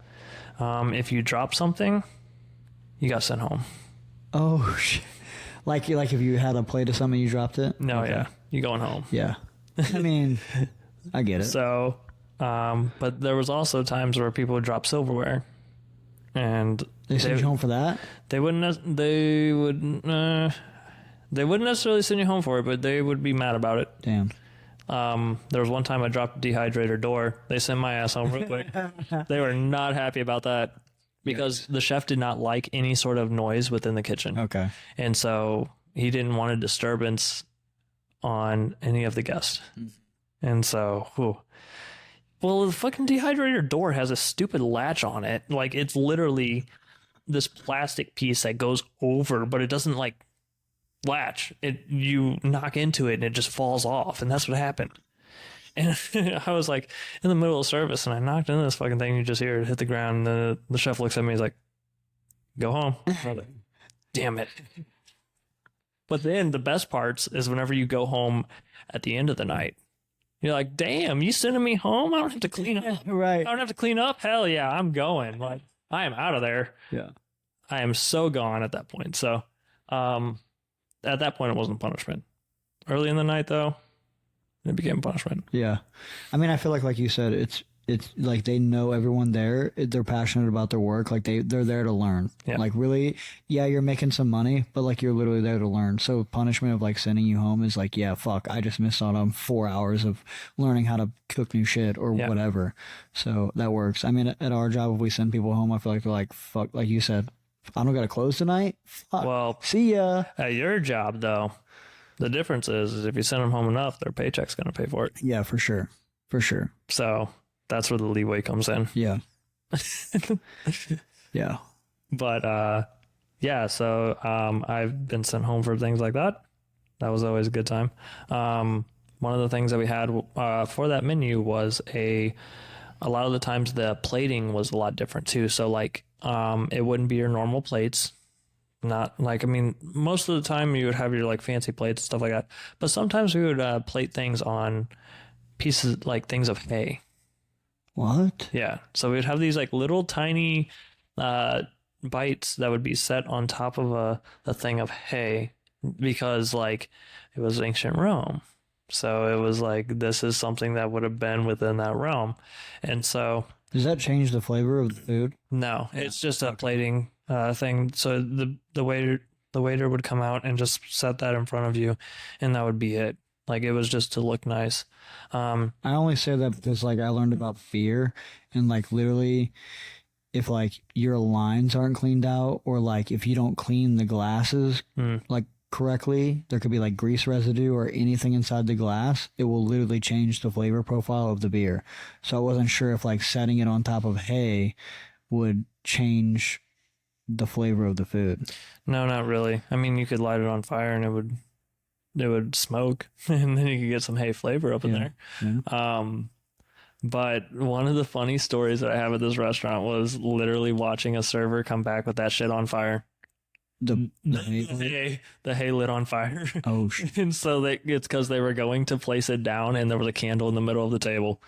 If you dropped something, you got sent home. Oh shit! Like if you had a plate of something, you dropped it. No, Okay. yeah, you going home. Yeah. I mean, I get it. So, but there was also times where people would drop silverware, and They sent you home for that? they wouldn't. They wouldn't necessarily send you home for it, but they would be mad about it. Damn. There was one time I dropped a dehydrator door. They sent my ass home real quick. They were not happy about that because the chef did not like any sort of noise within the kitchen. Okay. And so he didn't want a disturbance on any of the guests. And so, Well, the fucking dehydrator door has a stupid latch on it. Like, it's literally this plastic piece that goes over, but it doesn't like latch. You knock into it and it just falls off, and that's what happened. And I was like in the middle of service, and I knocked into this fucking thing. You just hear it hit the ground. And the chef looks at me. He's like, "Go home." I was like, damn it. But then the best parts is whenever you go home at the end of the night. You're like, damn, you sending me home? I don't have to clean up. Right. I don't have to clean up. Hell yeah, I'm going. Like, I am out of there. Yeah. I am so gone at that point. So, at that point, it wasn't punishment. Early in the night, though, it became punishment. Yeah. I mean, I feel like you said, it's like they know everyone there. They're passionate about their work. Like they're there to learn. Yeah. Like really, yeah, you're making some money, but like you're literally there to learn. So punishment of like sending you home is like, yeah, fuck, I just missed out on 4 hours of learning how to cook new shit or whatever. So that works. I mean, at our job, if we send people home, I feel like they're like, fuck, like you said, I don't got to close tonight. Fuck. Well, see ya. At your job, though, the difference is if you send them home enough, their paycheck's going to pay for it. Yeah, for sure. For sure. So that's where the leeway comes in. Yeah. Yeah. But yeah, so I've been sent home for things like that. That was always a good time. One of the things that we had for that menu was a lot of the times the plating was a lot different too. So like it wouldn't be your normal plates. Not like, I mean, most of the time you would have your like fancy plates and stuff like that. But sometimes we would plate things on pieces, like things of hay. What? Yeah. So we'd have these like little tiny bites that would be set on top of a thing of hay because like it was ancient Rome. So it was like, this is something that would have been within that realm. And so. Does that change the flavor of the food? No, it's just a plating thing. So the waiter would come out and just set that in front of you, and that would be it. Like it was just to look nice. I only say that because like I learned about beer, and like literally, if like your lines aren't cleaned out, or like if you don't clean the glasses like correctly, there could be like grease residue or anything inside the glass. It will literally change the flavor profile of the beer. So I wasn't sure if like setting it on top of hay would change the flavor of the food. No, not really. I mean, you could light it on fire and it would smoke, and then you could get some hay flavor up in there. Yeah. But one of the funny stories that I have at this restaurant was literally watching a server come back with that shit on fire. The hay lit on fire. Oh shit. And so it's because they were going to place it down and there was a candle in the middle of the table.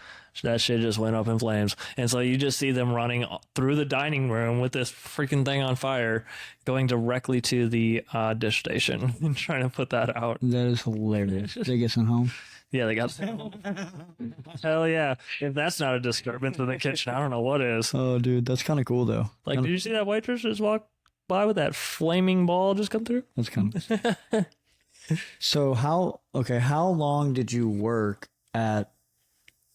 That shit just went up in flames. And so you just see them running through the dining room with this freaking thing on fire, going directly to the dish station and trying to put that out. That is hilarious. Did they get sent home? Yeah, they got. Hell yeah. If that's not a disturbance in the kitchen, I don't know what is. Oh dude, that's kind of cool though. Like, did you see that waitress just walk by with that flaming ball just come through? That's kind of. So how long did you work at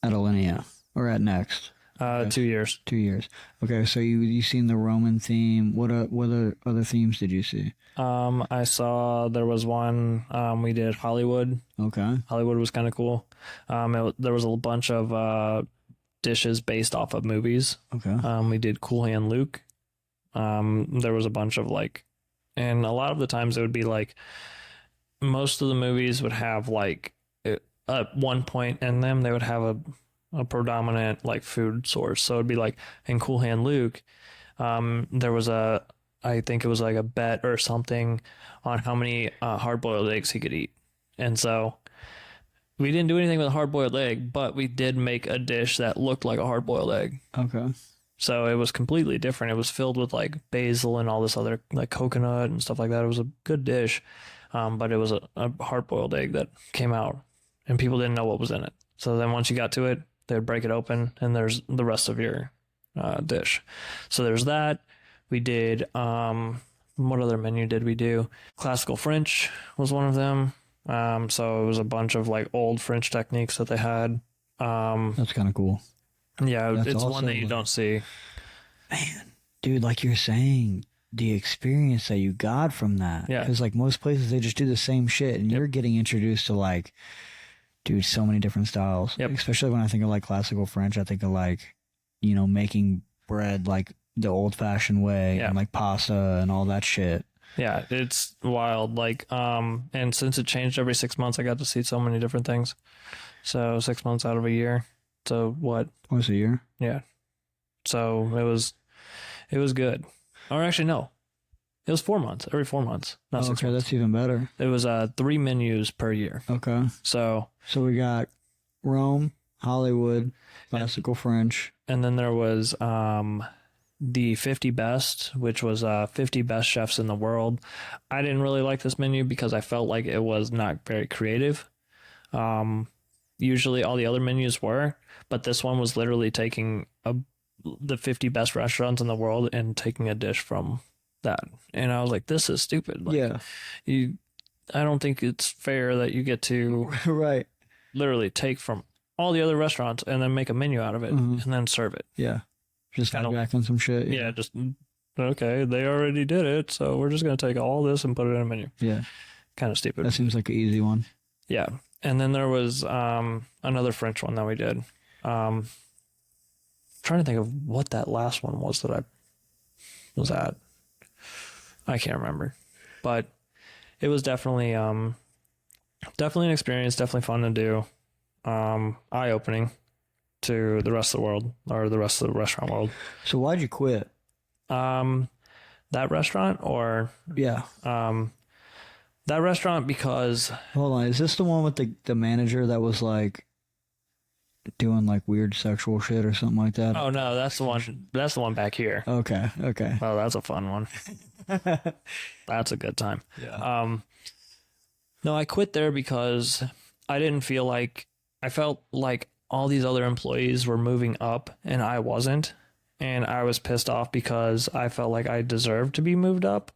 Alinea or at Next? 2 years. 2 years. Okay, so you seen the Roman theme. What other themes did you see? I saw there was one. We did Hollywood. Okay. Hollywood was kind of cool. There was a bunch of dishes based off of movies. Okay. We did Cool Hand Luke. There was a bunch of like, and a lot of the times it would be like, most of the movies would have like at one point in them they would have a predominant like food source. So it'd be like in Cool Hand Luke, there was I think it was like a bet or something on how many hard-boiled eggs he could eat. And so we didn't do anything with a hard-boiled egg, but we did make a dish that looked like a hard-boiled egg. Okay. So it was completely different. It was filled with like basil and all this other like coconut and stuff like that. It was a good dish, but it was a hard-boiled egg that came out, and people didn't know what was in it. So then once you got to it, they'd break it open, and there's the rest of your dish. So there's that. We did, what other menu did we do? Classical French was one of them. So it was a bunch of like old French techniques that they had. That's kind of cool. Yeah, That's it's also one that you don't see. Man, dude, like you're saying, the experience that you got from that. Yeah. Because like most places, they just do the same shit, and you're getting introduced to like Dude, so many different styles. Yep. Especially when I think of like classical French, I think of like, making bread like the old fashioned way Yeah. and like pasta and all that shit. Yeah, it's wild. Like, and since it changed every 6 months, I got to see so many different things. So 6 months out of a year. So what? Once a year. Yeah. So it was good. Or actually, no, it was 4 months. Every 4 months, not 6 Okay, months. that's even better. It was 3 menus per year. Okay. So We got Rome, Hollywood, classical French. and then there was the 50 best, which was 50 best chefs in the world. I didn't really like this menu because I felt like it was not very creative. Usually all the other menus were, but this one was literally taking the 50 best restaurants in the world and taking a dish from that. And I was like, this is stupid. Like, Yeah. I don't think it's fair that you get to Right. literally take from all the other restaurants and then make a menu out of it Mhm. and then serve it. Yeah. Just I don't- back on some shit. Yeah, just okay, they already did it, so we're just gonna take all this and put it in a menu. Yeah. Kind of stupid. That seems like an easy one. Yeah. And then there was another French one that we did. Trying to think of what that last one was that I was at. I can't remember. But it was definitely definitely an experience, definitely fun to do. Eye opening to the rest of the world, or the rest of the restaurant world. So why'd you quit? That restaurant, or Yeah. that restaurant, because Hold on. Is this the one with the manager that was like doing like weird sexual shit or something like that? oh no, that's the one back here. Okay. Okay. Oh, that's a fun one. That's a good time. Yeah. No, I quit there because I didn't feel like, I felt like all these other employees were moving up and I wasn't. And I was pissed off because I felt like I deserved to be moved up,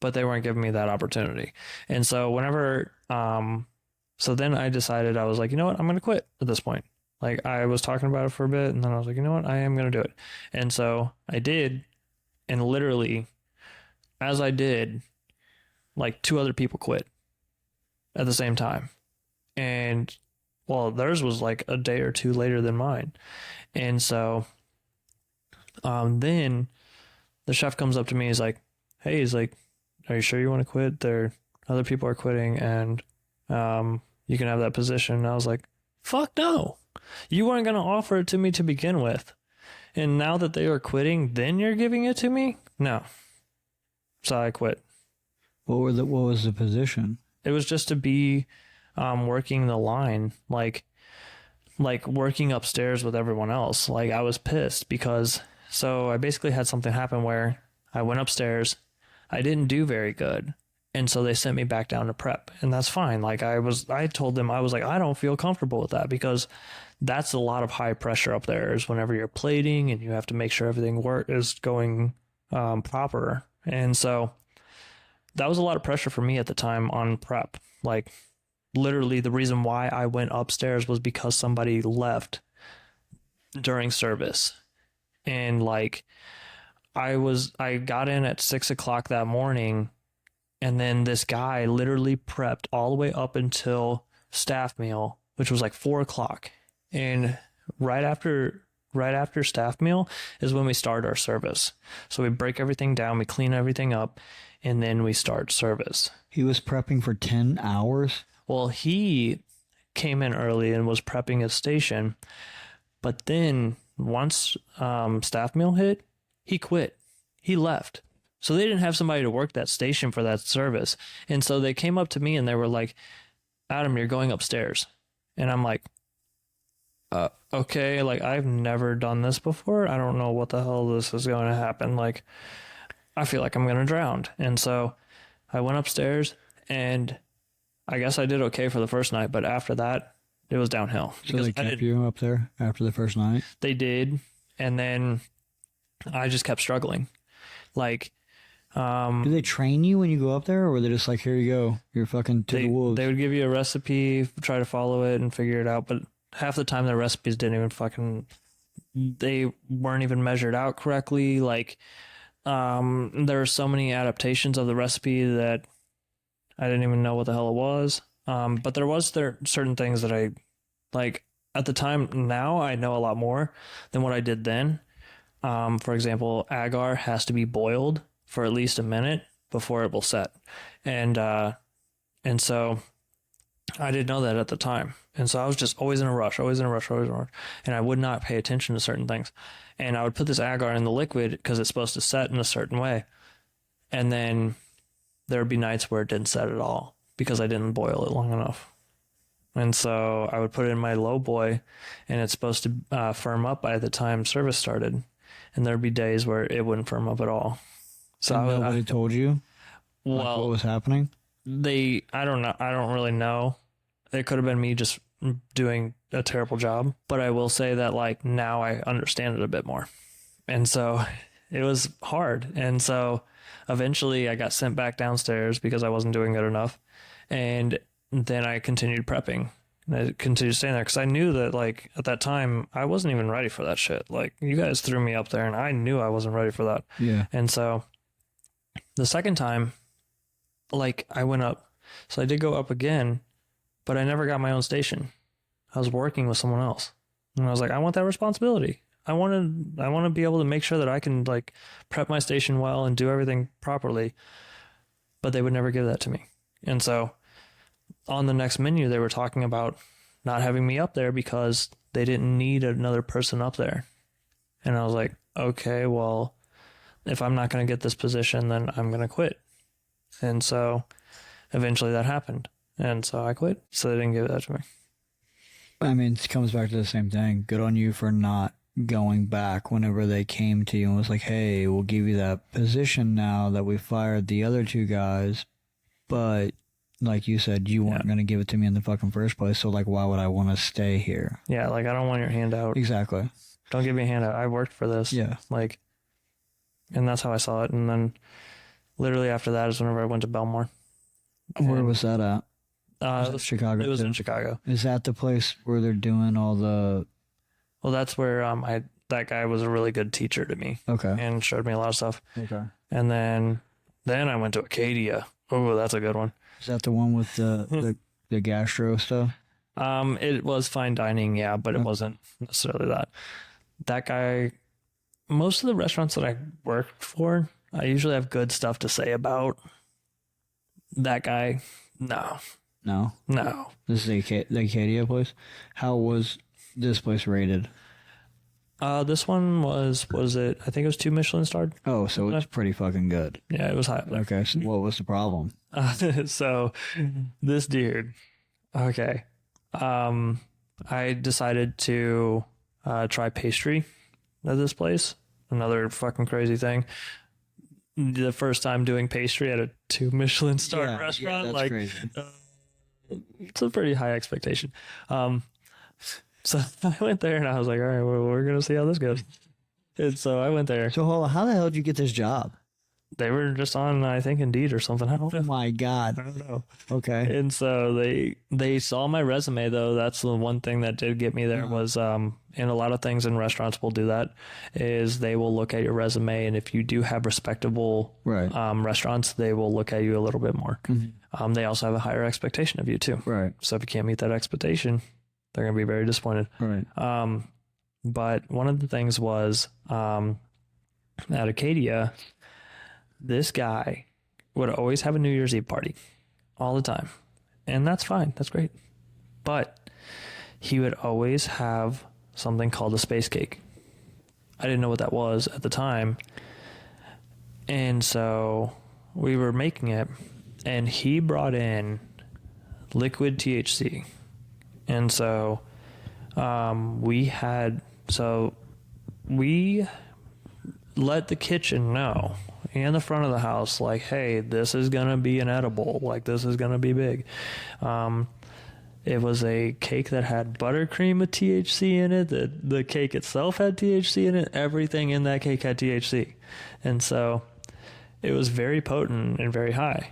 but they weren't giving me that opportunity. And so so then I decided, I was like, you know what, I'm going to quit at this point. Like, I was talking about it for a bit and then I was like, you know what, I am going to do it. And so I did. And literally, as I did, like 2 other people quit at the same time. And well, theirs was like a day or 2 later than mine. And so then the chef comes up to me, he's like, hey, he's like, are you sure you want to quit? Other people are quitting and you can have that position. And I was like, fuck no. You weren't going to offer it to me to begin with. And now that they are quitting, then you're giving it to me? No. So I quit. What was the position? It was just to be working the line, like working upstairs with everyone else. Like, I was pissed because, so I basically had something happen where I went upstairs, I didn't do very good, and so they sent me back down to prep, and that's fine. Like, I told them, I was like, I don't feel comfortable with that because that's a lot of high pressure up there, is whenever you're plating and you have to make sure everything is going proper. And so that was a lot of pressure for me at the time on prep. Like, literally the reason why I went upstairs was because somebody left during service. And like, I got in at 6 o'clock that morning, and then this guy literally prepped all the way up until staff meal, which was like 4 o'clock. And right after staff meal is when we start our service. So we break everything down, we clean everything up, and then we start service. He was prepping for 10 hours? Well, he came in early and was prepping his station, but then once staff meal hit, he quit. He left. So they didn't have somebody to work that station for that service. And so they came up to me and they were like, Adam, you're going upstairs. And I'm like, okay, like, I've never done this before. I don't know what the hell this is going to happen. Like, I feel like I'm going to drown. And so I went upstairs, and I guess I did okay for the first night, but after that, it was downhill. So they kept you up there after the first night? They did. And then I just kept struggling. Like, do they train you when you go up there, or were they just like, here you go, you're fucking to the wolves? They would give you a recipe, try to follow it and figure it out, but half the time the recipes didn't even they weren't even measured out correctly. Like, there are so many adaptations of the recipe that I didn't even know what the hell it was. But there was certain things that I like at the time. Now I know a lot more than what I did then. For example, agar has to be boiled for at least a minute before it will set, and so I didn't know that at the time, and so I was just always in a rush, always in a rush, always in a rush, and I would not pay attention to certain things, and I would put this agar in the liquid because it's supposed to set in a certain way, and then there would be nights where it didn't set at all because I didn't boil it long enough. And so I would put it in my low boy, and it's supposed to firm up by the time service started. And there'd be days where it wouldn't firm up at all. So And nobody told you like, well, what was happening? I don't know. I don't really know. It could have been me just doing a terrible job. But I will say that like now I understand it a bit more. And so it was hard. And so eventually I got sent back downstairs because I wasn't doing good enough. And then I continued prepping. And I continued staying there because I knew that, like, at that time, I wasn't even ready for that shit. Like, you guys threw me up there, and I knew I wasn't ready for that. Yeah. And so the second time, like, I went up. So I did go up again, but I never got my own station. I was working with someone else. And I was like, I want that responsibility. I want to be able to make sure that I can, like, prep my station well and do everything properly. But they would never give that to me. And so on the next menu, they were talking about not having me up there because they didn't need another person up there. And I was like, okay, well, if I'm not going to get this position, then I'm going to quit. And so eventually that happened. And so I quit. So they didn't give that to me. I mean, it comes back to the same thing. Good on you for not going back whenever they came to you and was like, hey, we'll give you that position now that we fired the other two guys. But like you said, you weren't going to give it to me in the fucking first place. So, like, why would I want to stay here? Yeah, like, I don't want your handout. Exactly. Don't give me a handout. I worked for this. Yeah. Like, and that's how I saw it. And then literally after that is whenever I went to Belmore. Where was that at? Was that Chicago? It was too? in Chicago. Is that the place where they're doing all the... Well, that's where that guy was a really good teacher to me. Okay. And showed me a lot of stuff. Okay. And then I went to Acadia. Oh, that's a good one. Is that the one with the gastro stuff? It was fine dining, yeah, but it wasn't necessarily that. That guy, most of the restaurants that I worked for, I usually have good stuff to say about. That guy, no. No. This is the Acadia place. How was this place rated? This one was it? I think it was 2 Michelin starred. Oh, so it's pretty fucking good. Yeah, it was high up there. Okay, so what was the problem? So this dude, okay. I decided to try pastry at this place. Another fucking crazy thing. The first time doing pastry at a 2 Michelin star restaurant, that's like crazy. It's a pretty high expectation. So I went there and I was like, all right, well, we're gonna see how this goes. And so I went there. So hold on, how the hell did you get this job? They were just on, I think, Indeed or something. I don't know. Oh my God. I don't know. Okay. And so they saw my resume, though. That's the one thing that did get me there was, and a lot of things in restaurants will do that, is they will look at your resume, and if you do have respectable restaurants, they will look at you a little bit more. Mm-hmm. They also have a higher expectation of you, too. Right. So if you can't meet that expectation, they're going to be very disappointed. Right. But one of the things was at Acadia, this guy would always have a New Year's Eve party all the time. And that's fine. That's great. But he would always have something called a space cake. I didn't know what that was at the time. And so we were making it, and he brought in liquid THC. And so we let the kitchen know and the front of the house, like, hey, this is going to be an edible. Like, this is going to be big. It was a cake that had buttercream with THC in it. The cake itself had THC in it. Everything in that cake had THC. And so it was very potent and very high.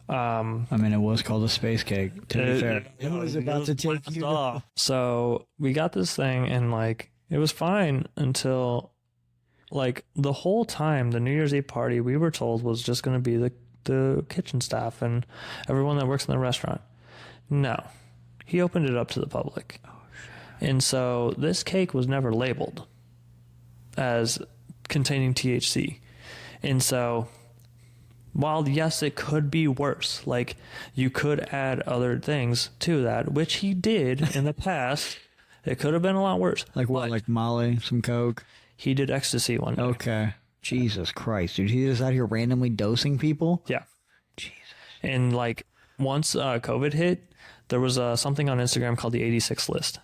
I mean, it was called a space cake, to be fair. It was about to take you off. So we got this thing, and, like, it was fine until, like, the whole time, the New Year's Eve party, we were told was just going to be the kitchen staff and everyone that works in the restaurant. No. He opened it up to the public. Oh, shit. And so this cake was never labeled as containing THC. And so while, yes, it could be worse, like you could add other things to that, which he did in the past. It could have been a lot worse. Like what? Like Molly, some coke? He did ecstasy one day. Okay. Jesus Christ, dude. He just out here randomly dosing people? Yeah. Jesus. And like once COVID hit, there was something on Instagram called the 86 list.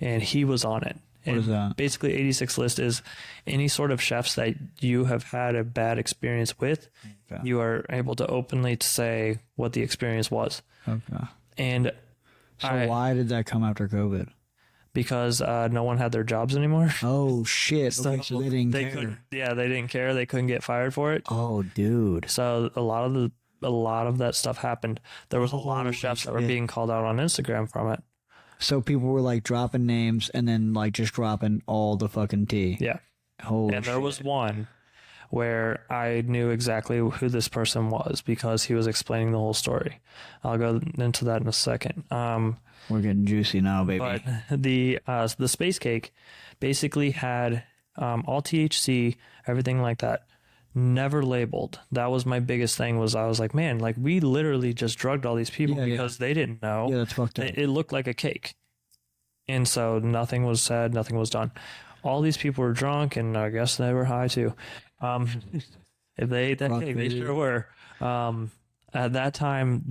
And he was on it. What is that? Basically, 86 list is any sort of chefs that you have had a bad experience with. Okay. You are able to openly say what the experience was. Okay. And so why did that come after COVID? Because no one had their jobs anymore. Oh shit! Okay, so they didn't care. They didn't care. They couldn't get fired for it. Oh, dude. So a lot of that stuff happened. There was a lot of chefs that were being called out on Instagram from it. So people were like dropping names and then like just dropping all the fucking tea. Yeah. Holy and there shit. was one where I knew exactly who this person was because he was explaining the whole story. I'll go into that in a second. We're getting juicy now, baby. But the space cake basically had all THC, everything like that, never labeled. That was my biggest thing. Was I was like, man, like we literally just drugged all these people because they didn't know. Yeah, that's fucked up. It looked like a cake, and so nothing was said, nothing was done. All these people were drunk, and I guess they were high too. If they ate that cake, they sure were. At that time,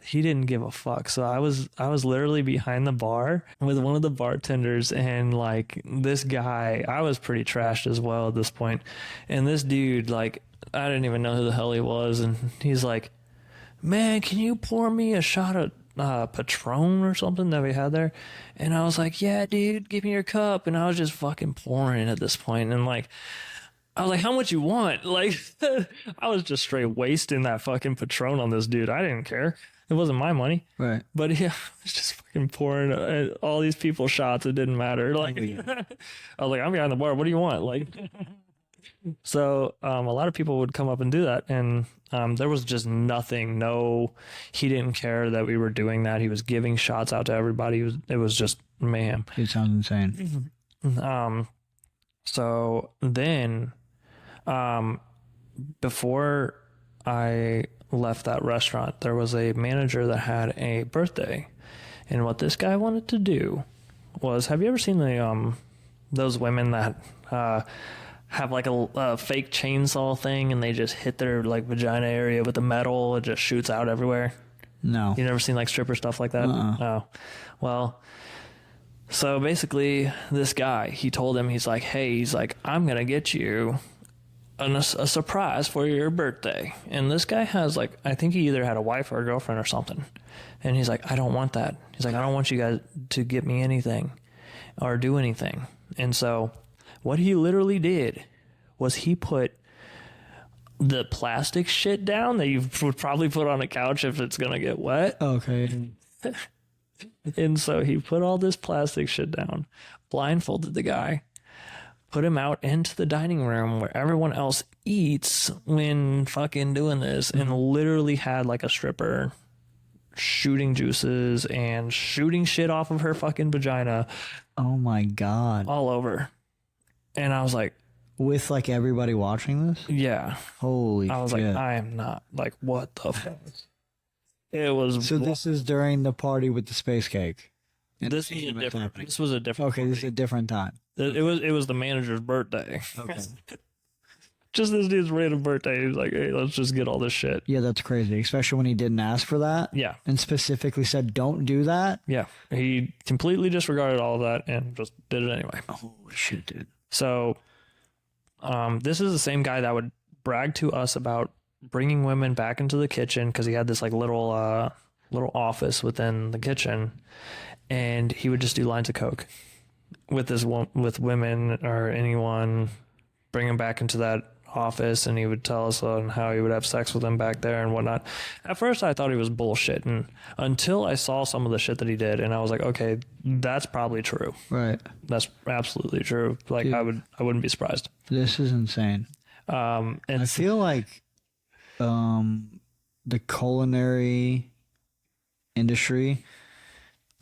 he didn't give a fuck. So I was literally behind the bar with one of the bartenders, and like this guy, I was pretty trashed as well at this point. And this dude, like, I didn't even know who the hell he was, and he's like, "Man, can you pour me a shot of Patron or something that we had there?" And I was like, "Yeah, dude, give me your cup." And I was just fucking pouring at this point, and like, I was like, how much you want? Like, I was just straight wasting that fucking Patron on this dude. I didn't care. It wasn't my money. Right. But yeah, I was just fucking pouring all these people shots. It didn't matter. Like, I was like, I'm behind the bar. What do you want? Like, so a lot of people would come up and do that. And there was just nothing. No, he didn't care that we were doing that. He was giving shots out to everybody. It was just mayhem. It sounds insane. So then, before I left that restaurant, there was a manager that had a birthday, and what this guy wanted to do was, have you ever seen the those women that have like a fake chainsaw thing, and they just hit their like vagina area with the metal, it just shoots out everywhere? No. You never seen like stripper stuff like that? Oh, well. So basically, this guy, he told him, he's like, hey, he's like, I'm going to get you a surprise for your birthday. And this guy has like, I think he either had a wife or a girlfriend or something. And he's like, I don't want that. He's like, I don't want you guys to get me anything or do anything. And so what he literally did was he put the plastic shit down that you would probably put on a couch if it's going to get wet. Okay. And so he put all this plastic shit down, blindfolded the guy, put him out into the dining room where everyone else eats when fucking doing this, and literally had like a stripper shooting juices and shooting shit off of her fucking vagina. Oh my God. All over. And I was like, with like everybody watching this? Yeah. Holy shit. I was like, I am not. Like, what the fuck? It was. So this is during the party with the space cake. This was a different. This was a different. Okay, this is a different time. It was the manager's birthday. Okay. Just this dude's random birthday. He was like, hey, let's just get all this shit. Yeah, that's crazy, especially when he didn't ask for that. Yeah. And specifically said, don't do that. Yeah. He completely disregarded all of that and just did it anyway. Oh shit, dude. So, this is the same guy that would brag to us about bringing women back into the kitchen, because he had this like little office within the kitchen, and he would just do lines of coke with with women or anyone, bring them back into that office, and he would tell us on how he would have sex with them back there and whatnot. At first I thought he was bullshitting until I saw some of the shit that he did, and I was like, okay, that's probably true. Right. That's absolutely true. Like, dude, I wouldn't be surprised. This is insane. And I feel like the culinary industry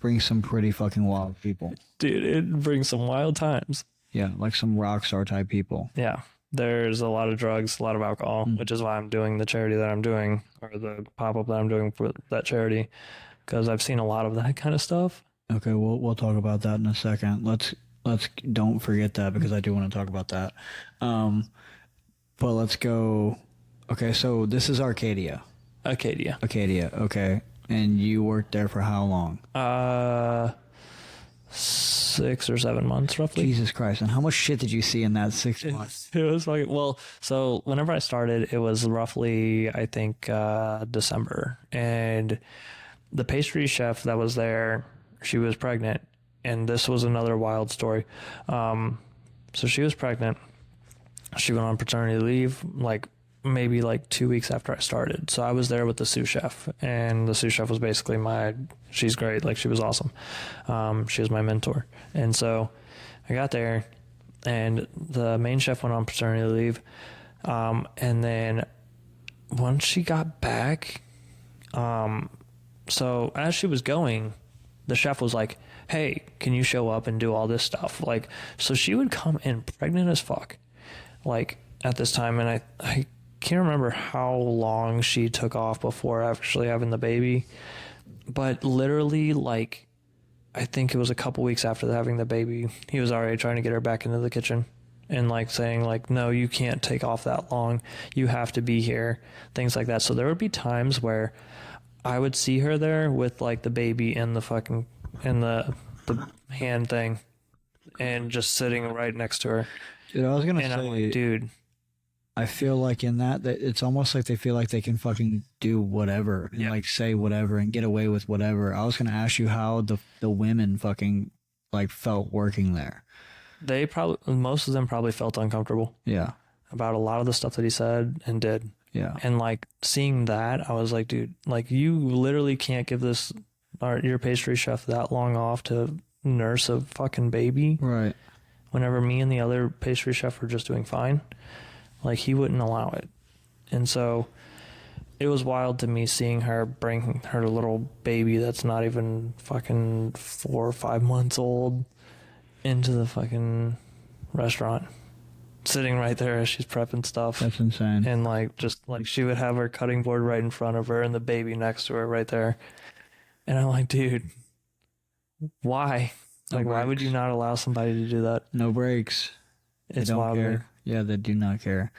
brings some pretty fucking wild people. Dude, it brings some wild times. Yeah, like some rock star type people. Yeah. There's a lot of drugs, a lot of alcohol, which is why I'm doing the charity that I'm doing, or the pop-up that I'm doing for that charity, because I've seen a lot of that kind of stuff. Okay, we'll talk about that in a second. Let's don't forget that, because I do want to talk about that. But let's go. Okay, so this is Arcadia. Acadia. Okay. And you worked there for how long? 6 or 7 months, roughly. Jesus Christ. And how much shit did you see in that 6 months? It was like, well, so whenever I started, it was roughly, I think, December. And the pastry chef that was there, she was pregnant. And this was another wild story. So she was pregnant. She went on paternity leave, like maybe like 2 weeks after I started. So I was there with the sous chef, and the sous chef was basically she's great. Like, she was awesome. She was my mentor. And so I got there, and the main chef went on paternity leave. And then once she got back, so as she was going, the chef was like, hey, can you show up and do all this stuff? Like, so she would come in pregnant as fuck, like, at this time. And I can't remember how long she took off before actually having the baby, but literally, like, I think it was a couple weeks after having the baby, he was already trying to get her back into the kitchen and, like, saying, like, no, you can't take off that long. You have to be here, things like that. So there would be times where I would see her there with, like, the baby in the fucking, in the hand thing, and just sitting right next to her. Dude, I was going to And say, I'm like, dude, I feel like in that it's almost like they feel like they can fucking do whatever and like say whatever and get away with whatever. I was going to ask you how the women fucking like felt working there. they probably, most of them probably felt uncomfortable Yeah. about a lot of the stuff that he said and did. Yeah. And, like, seeing that, I was like, dude, like, you literally can't give this, or your pastry chef, that long off to nurse a fucking baby. Right. Whenever me and the other pastry chef were just doing fine, like, he wouldn't allow it. And so it was wild to me seeing her bring her little baby that's not even fucking 4 or 5 months old into the fucking restaurant, sitting right there as she's prepping stuff. That's insane. And, like, just like, she would have her cutting board right in front of her and the baby next to her right there. And I'm like, dude, why? Like, why would you not allow somebody to do that? No breaks. It's They don't wild. care. Yeah, they do not care.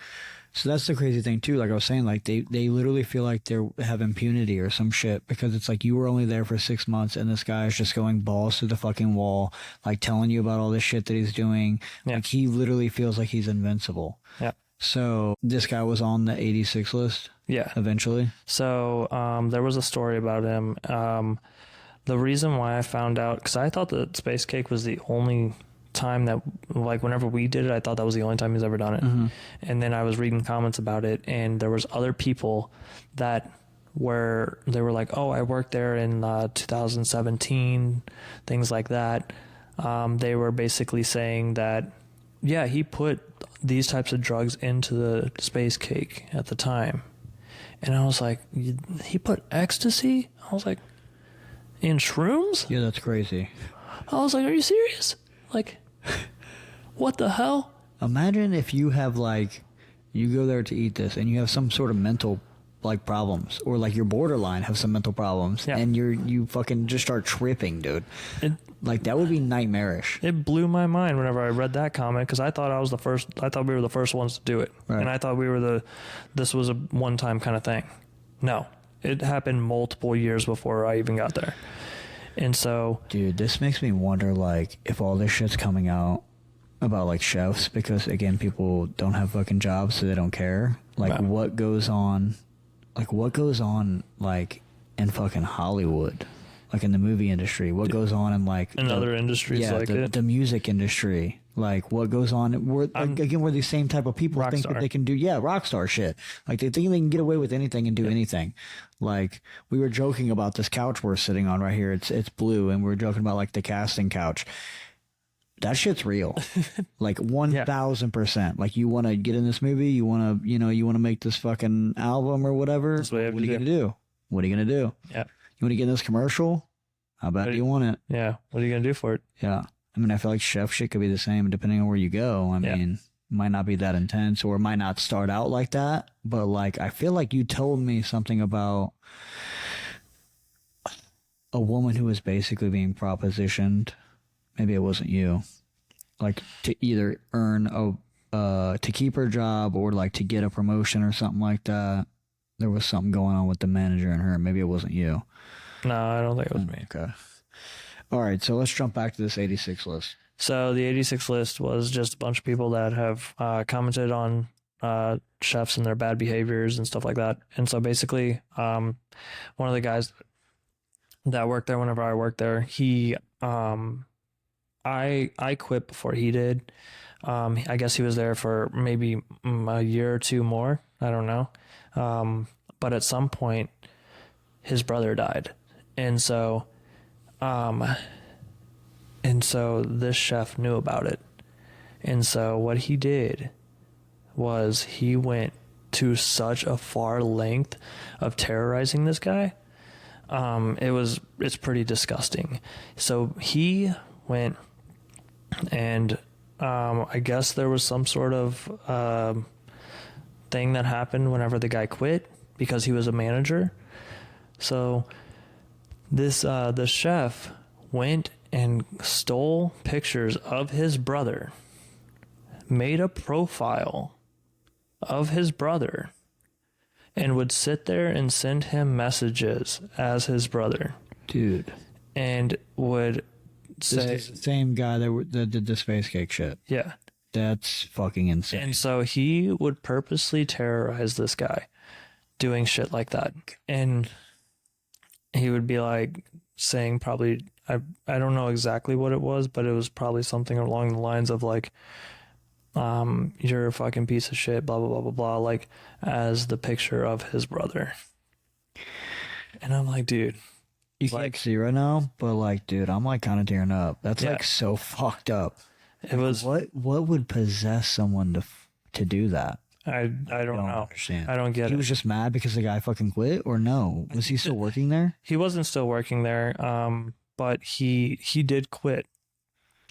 So that's the crazy thing too. Like I was saying, like they literally feel like they have impunity or some shit, because it's like you were only there for 6 months and this guy is just going balls to the fucking wall, like telling you about all this shit that he's doing. Yeah. Like he literally feels like he's invincible. Yeah. So this guy was on the 86 list Yeah. eventually. So there was a story about him. The reason why I found out, because I thought that Space Cake was the only time that, like, whenever we did it, I thought that was the only time he's ever done it. And then I was reading comments about it, and there was other people that they were like, oh, I worked there in 2017, things like that. They were basically saying that, yeah, he put these types of drugs into the Space Cake at the time. And I was like, he put ecstasy? I was like, in shrooms? Yeah, that's crazy. I was like, are you serious? Like, what the hell? Imagine if you have like, you go there to eat this and you have some sort of mental like problems, or like you're borderline have some mental problems, Yeah. and you fucking just start tripping, dude. Like that would be nightmarish. It blew my mind whenever I read that comment, because I thought we were the first ones to do it. Right. And I thought this was a one-time kind of thing. No, it happened multiple years before I even got there. And so, Dude, this makes me wonder, like, if all this shit's coming out about, like, chefs, because, again, people don't have fucking jobs, so they don't care. Like, Right. what goes on, like, in fucking Hollywood, like, in the movie industry, what goes on in, like... in other industries like it. the music industry, like, what goes on, we're these same type of people Rock think star. that they can do, rock star shit. Like, they think they can get away with anything and do anything. Like, we were joking about this couch we're sitting on right here. It's blue, and we were joking about, like, the casting couch. That shit's real. Like, 1,000%. Like, you want to get in this movie, you want to make this fucking album or whatever. That's what you have What to are you do. going to do? What are you going to do? Yeah. You want to get in this commercial? How bad do you want it? Yeah. What are you gonna do for it? Yeah. I mean, I feel like chef shit could be the same depending on where you go. I Yeah. mean, it might not be that intense or it might not start out like that. But like, I feel like you told me something about a woman who was basically being propositioned. Maybe it wasn't you. Like to either earn to keep her job or like to get a promotion or something like that. There was something going on with the manager and her. Maybe it wasn't you. No, I don't think it was me. Okay. All right, so let's jump back to this 86 list. So the 86 list was just a bunch of people that have commented on chefs and their bad behaviors and stuff like that. And so basically, one of the guys that worked there whenever I worked there, he I quit before he did. I guess he was there for maybe a year or two more. I don't know. But at some point, his brother died, and so this chef knew about it. And so what he did was he went to such a far length of terrorizing this guy. It's pretty disgusting. So he went and I guess there was some sort of thing that happened whenever the guy quit because he was a manager. So this chef went and stole pictures of his brother, made a profile of his brother, and would sit there and send him messages as his brother. Dude. And would say... This is the same guy that did the space cake shit. Yeah. That's fucking insane. And so he would purposely terrorize this guy doing shit like that. And he would be like saying probably... I don't know exactly what it was, but it was probably something along the lines of like, you're a fucking piece of shit, blah, blah, blah, blah, blah, like as the picture of his brother. And I'm like, dude. You can't see right now, but like, dude, I'm like kind of tearing up. That's like so fucked up. It was... What would possess someone to do that? I don't know. Understand. I don't get it. He was just mad because the guy fucking quit, or no? Was he still working there? He wasn't still working there. But he did quit.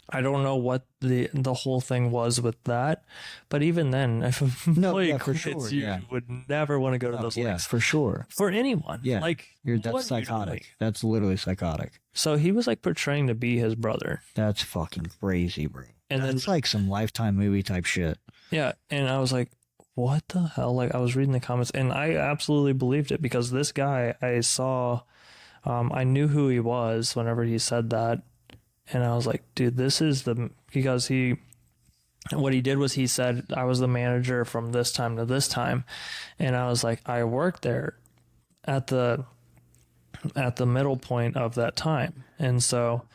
I don't know what the whole thing was with that, but even then, if an employee quits, you would never want to go to those lengths. For sure. For anyone. Yeah. Like, that's psychotic. That's literally psychotic. So he was like portraying to be his brother. That's fucking crazy, bro. And that's like some Lifetime movie type shit. Yeah. And I was like, what the hell? Like, I was reading the comments and I absolutely believed it because this guy I saw, I knew who he was whenever he said that. And I was like, dude, this is because what he did was he said, I was the manager from this time to this time. And I was like, I worked there at the middle point of that time. And so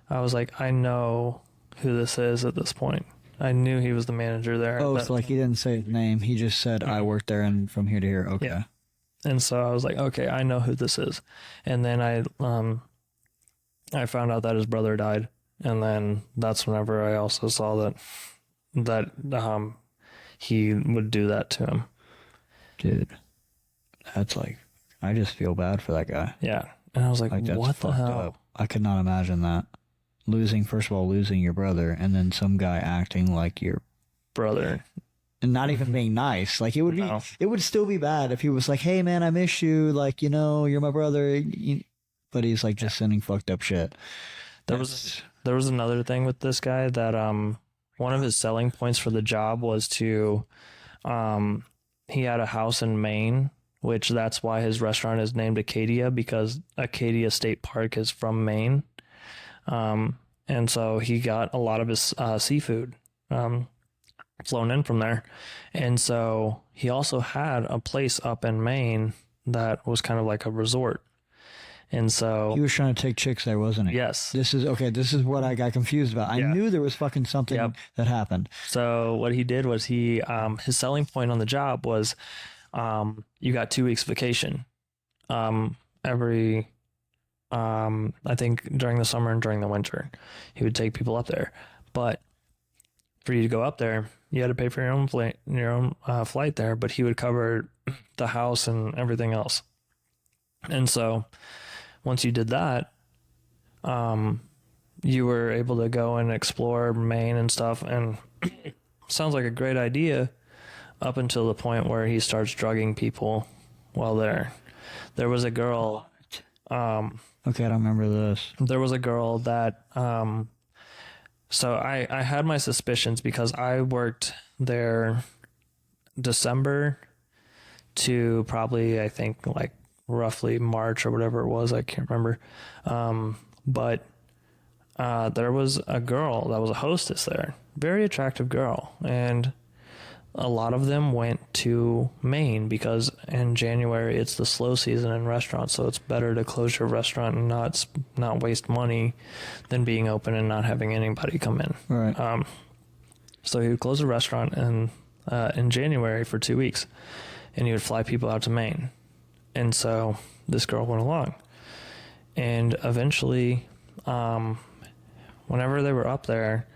I was like, I know who this is at this point. I knew he was the manager there. Oh, so like he didn't say his name. He just said, I worked there and from here to here. Okay. Yeah. And so I was like, okay, I know who this is. And then I found out that his brother died. And then that's whenever I also saw that he would do that to him. Dude, that's like, I just feel bad for that guy. Yeah. And I was like what the hell? Up. I could not imagine that. First of all, losing your brother and then some guy acting like your brother. And not even being nice. Like it would still be bad if he was like, hey man, I miss you. Like, you're my brother. But he's like just sending fucked up shit. There was another thing with this guy that one of his selling points for the job was to he had a house in Maine, which that's why his restaurant is named Acadia, because Acadia State Park is from Maine. And so he got a lot of his seafood flown in from there. And so he also had a place up in Maine that was kind of like a resort. And so he was trying to take chicks there, wasn't he? Yes. This is what I got confused about. I knew there was fucking something that happened. So what he did was his selling point on the job was you got 2 weeks vacation every I think during the summer and during the winter. He would take people up there. But for you to go up there, you had to pay for your own flight there, but he would cover the house and everything else. And so once you did that, you were able to go and explore Maine and stuff, and sounds like a great idea up until the point where he starts drugging people while there. There was a girl. Okay, I don't remember this. There was a girl that. So I had my suspicions because I worked there December to probably, I think, like roughly March or whatever it was. I can't remember. But there was a girl that was a hostess there, very attractive girl, and a lot of them went to Maine because in January it's the slow season in restaurants, so it's better to close your restaurant and not waste money than being open and not having anybody come in. Right. So he would close the restaurant in January for 2 weeks, and he would fly people out to Maine. And so this girl went along, and eventually, whenever they were up there,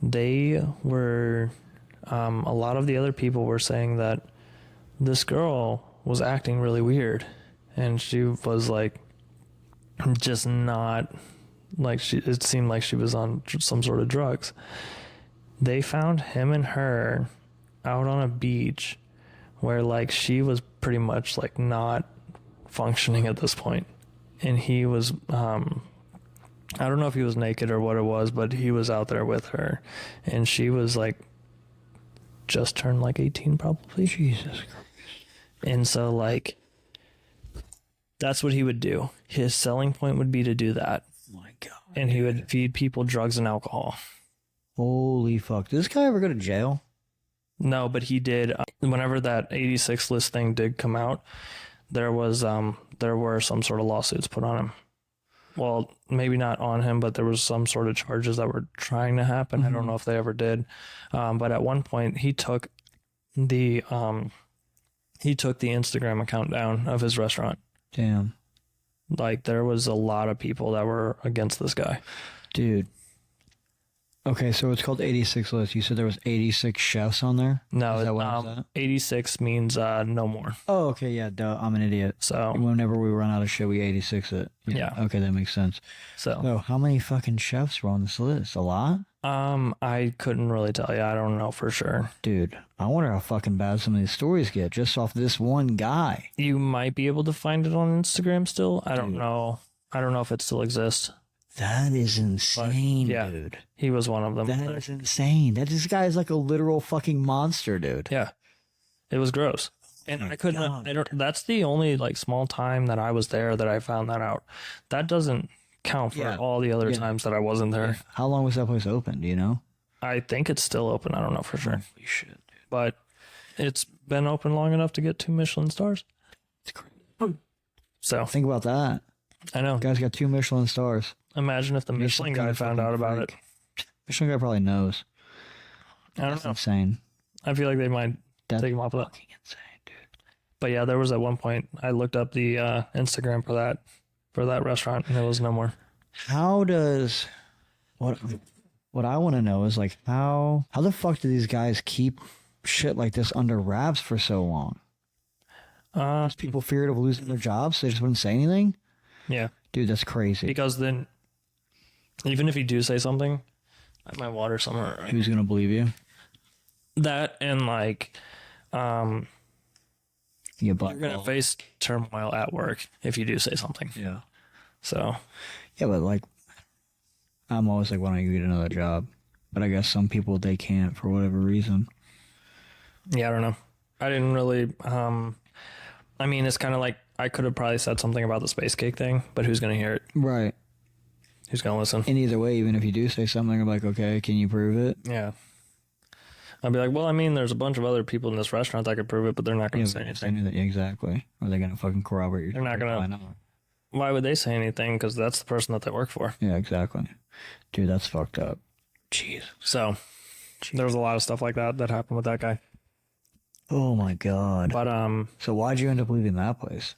they were. A lot of the other people were saying that this girl was acting really weird, and she was like, just not like it seemed like she was on some sort of drugs. They found him and her out on a beach where like she was pretty much like not functioning at this point, and he was, I don't know if he was naked or what it was, but he was out there with her, and she was like, just turned like 18 probably. Jesus Christ. And so like that's what he would do. His selling point would be to do that. Oh my God. And he would feed people drugs and alcohol. Holy fuck. Did this guy ever go to jail? No, but he did. Whenever that 86 list thing did come out, there were some sort of lawsuits put on him. Well, maybe not on him, but there was some sort of charges that were trying to happen. I don't know if they ever did. But at one point he took the Instagram account down of his restaurant. Damn. Like there was a lot of people that were against this guy. Dude. Okay, so it's called 86 list. You said there was 86 chefs on there? No, Is that what it was? 86 means no more. Oh, okay, yeah, duh. I'm an idiot. So Whenever we run out of shit, we 86 it. Yeah. Okay, that makes sense. So how many fucking chefs were on this list? A lot? I couldn't really tell you. I don't know for sure. Dude, I wonder how fucking bad some of these stories get just off this one guy. You might be able to find it on Instagram still. I don't know. I don't know if it still exists. That is insane, yeah, dude. He was one of them. That is insane. This guy is like a literal fucking monster, dude. Yeah. It was gross. And I couldn't, God. I don't, that's the only like small time that I was there that I found that out. That doesn't count for all the other times that I wasn't there. Yeah. How long was that place open? Do you know? I think it's still open. I don't know for sure. Holy shit, dude. But it's been open long enough to get 2 Michelin stars. It's crazy. So Think about that. I know. Guy's got 2 Michelin stars. Imagine if the Michelin guy found out about it. Michelin guy probably knows. I don't That's know. insane. I feel like they might That's take him off of that. fucking insane, dude. But yeah, there was at one point I looked up the Instagram for that restaurant, and there was no more. How does what I want to know is like how the fuck do these guys keep shit like this under wraps for so long? People feared of losing their jobs, so they just wouldn't say anything. Yeah, Dude, that's crazy. because then even if you do say something, I might water somewhere. Right? Who's gonna believe you? That and like, You you're gonna face turmoil at work if you do say something. Yeah. So Yeah, but like, I'm always like, why don't you get another job? But I guess some people they can't for whatever reason. yeah, I don't know. I didn't really. I mean, it's kind of like I could have probably said something about the space cake thing, but who's gonna hear it? Right. Who's gonna listen? And either way, even if you do say something, I'm like, okay, can you prove it? Yeah. I'd be like, well, I mean, there's a bunch of other people in this restaurant that could prove it, but they're not going to say if they anything. knew that, exactly. Are they gonna fucking corroborate your? They're not gonna- Why not? Why would they say anything? Because that's the person that they work for. Yeah, exactly. Dude, that's fucked up. Jeez. So there was a lot of stuff like that happened with that guy. Oh my god. But So why'd you end up leaving that place?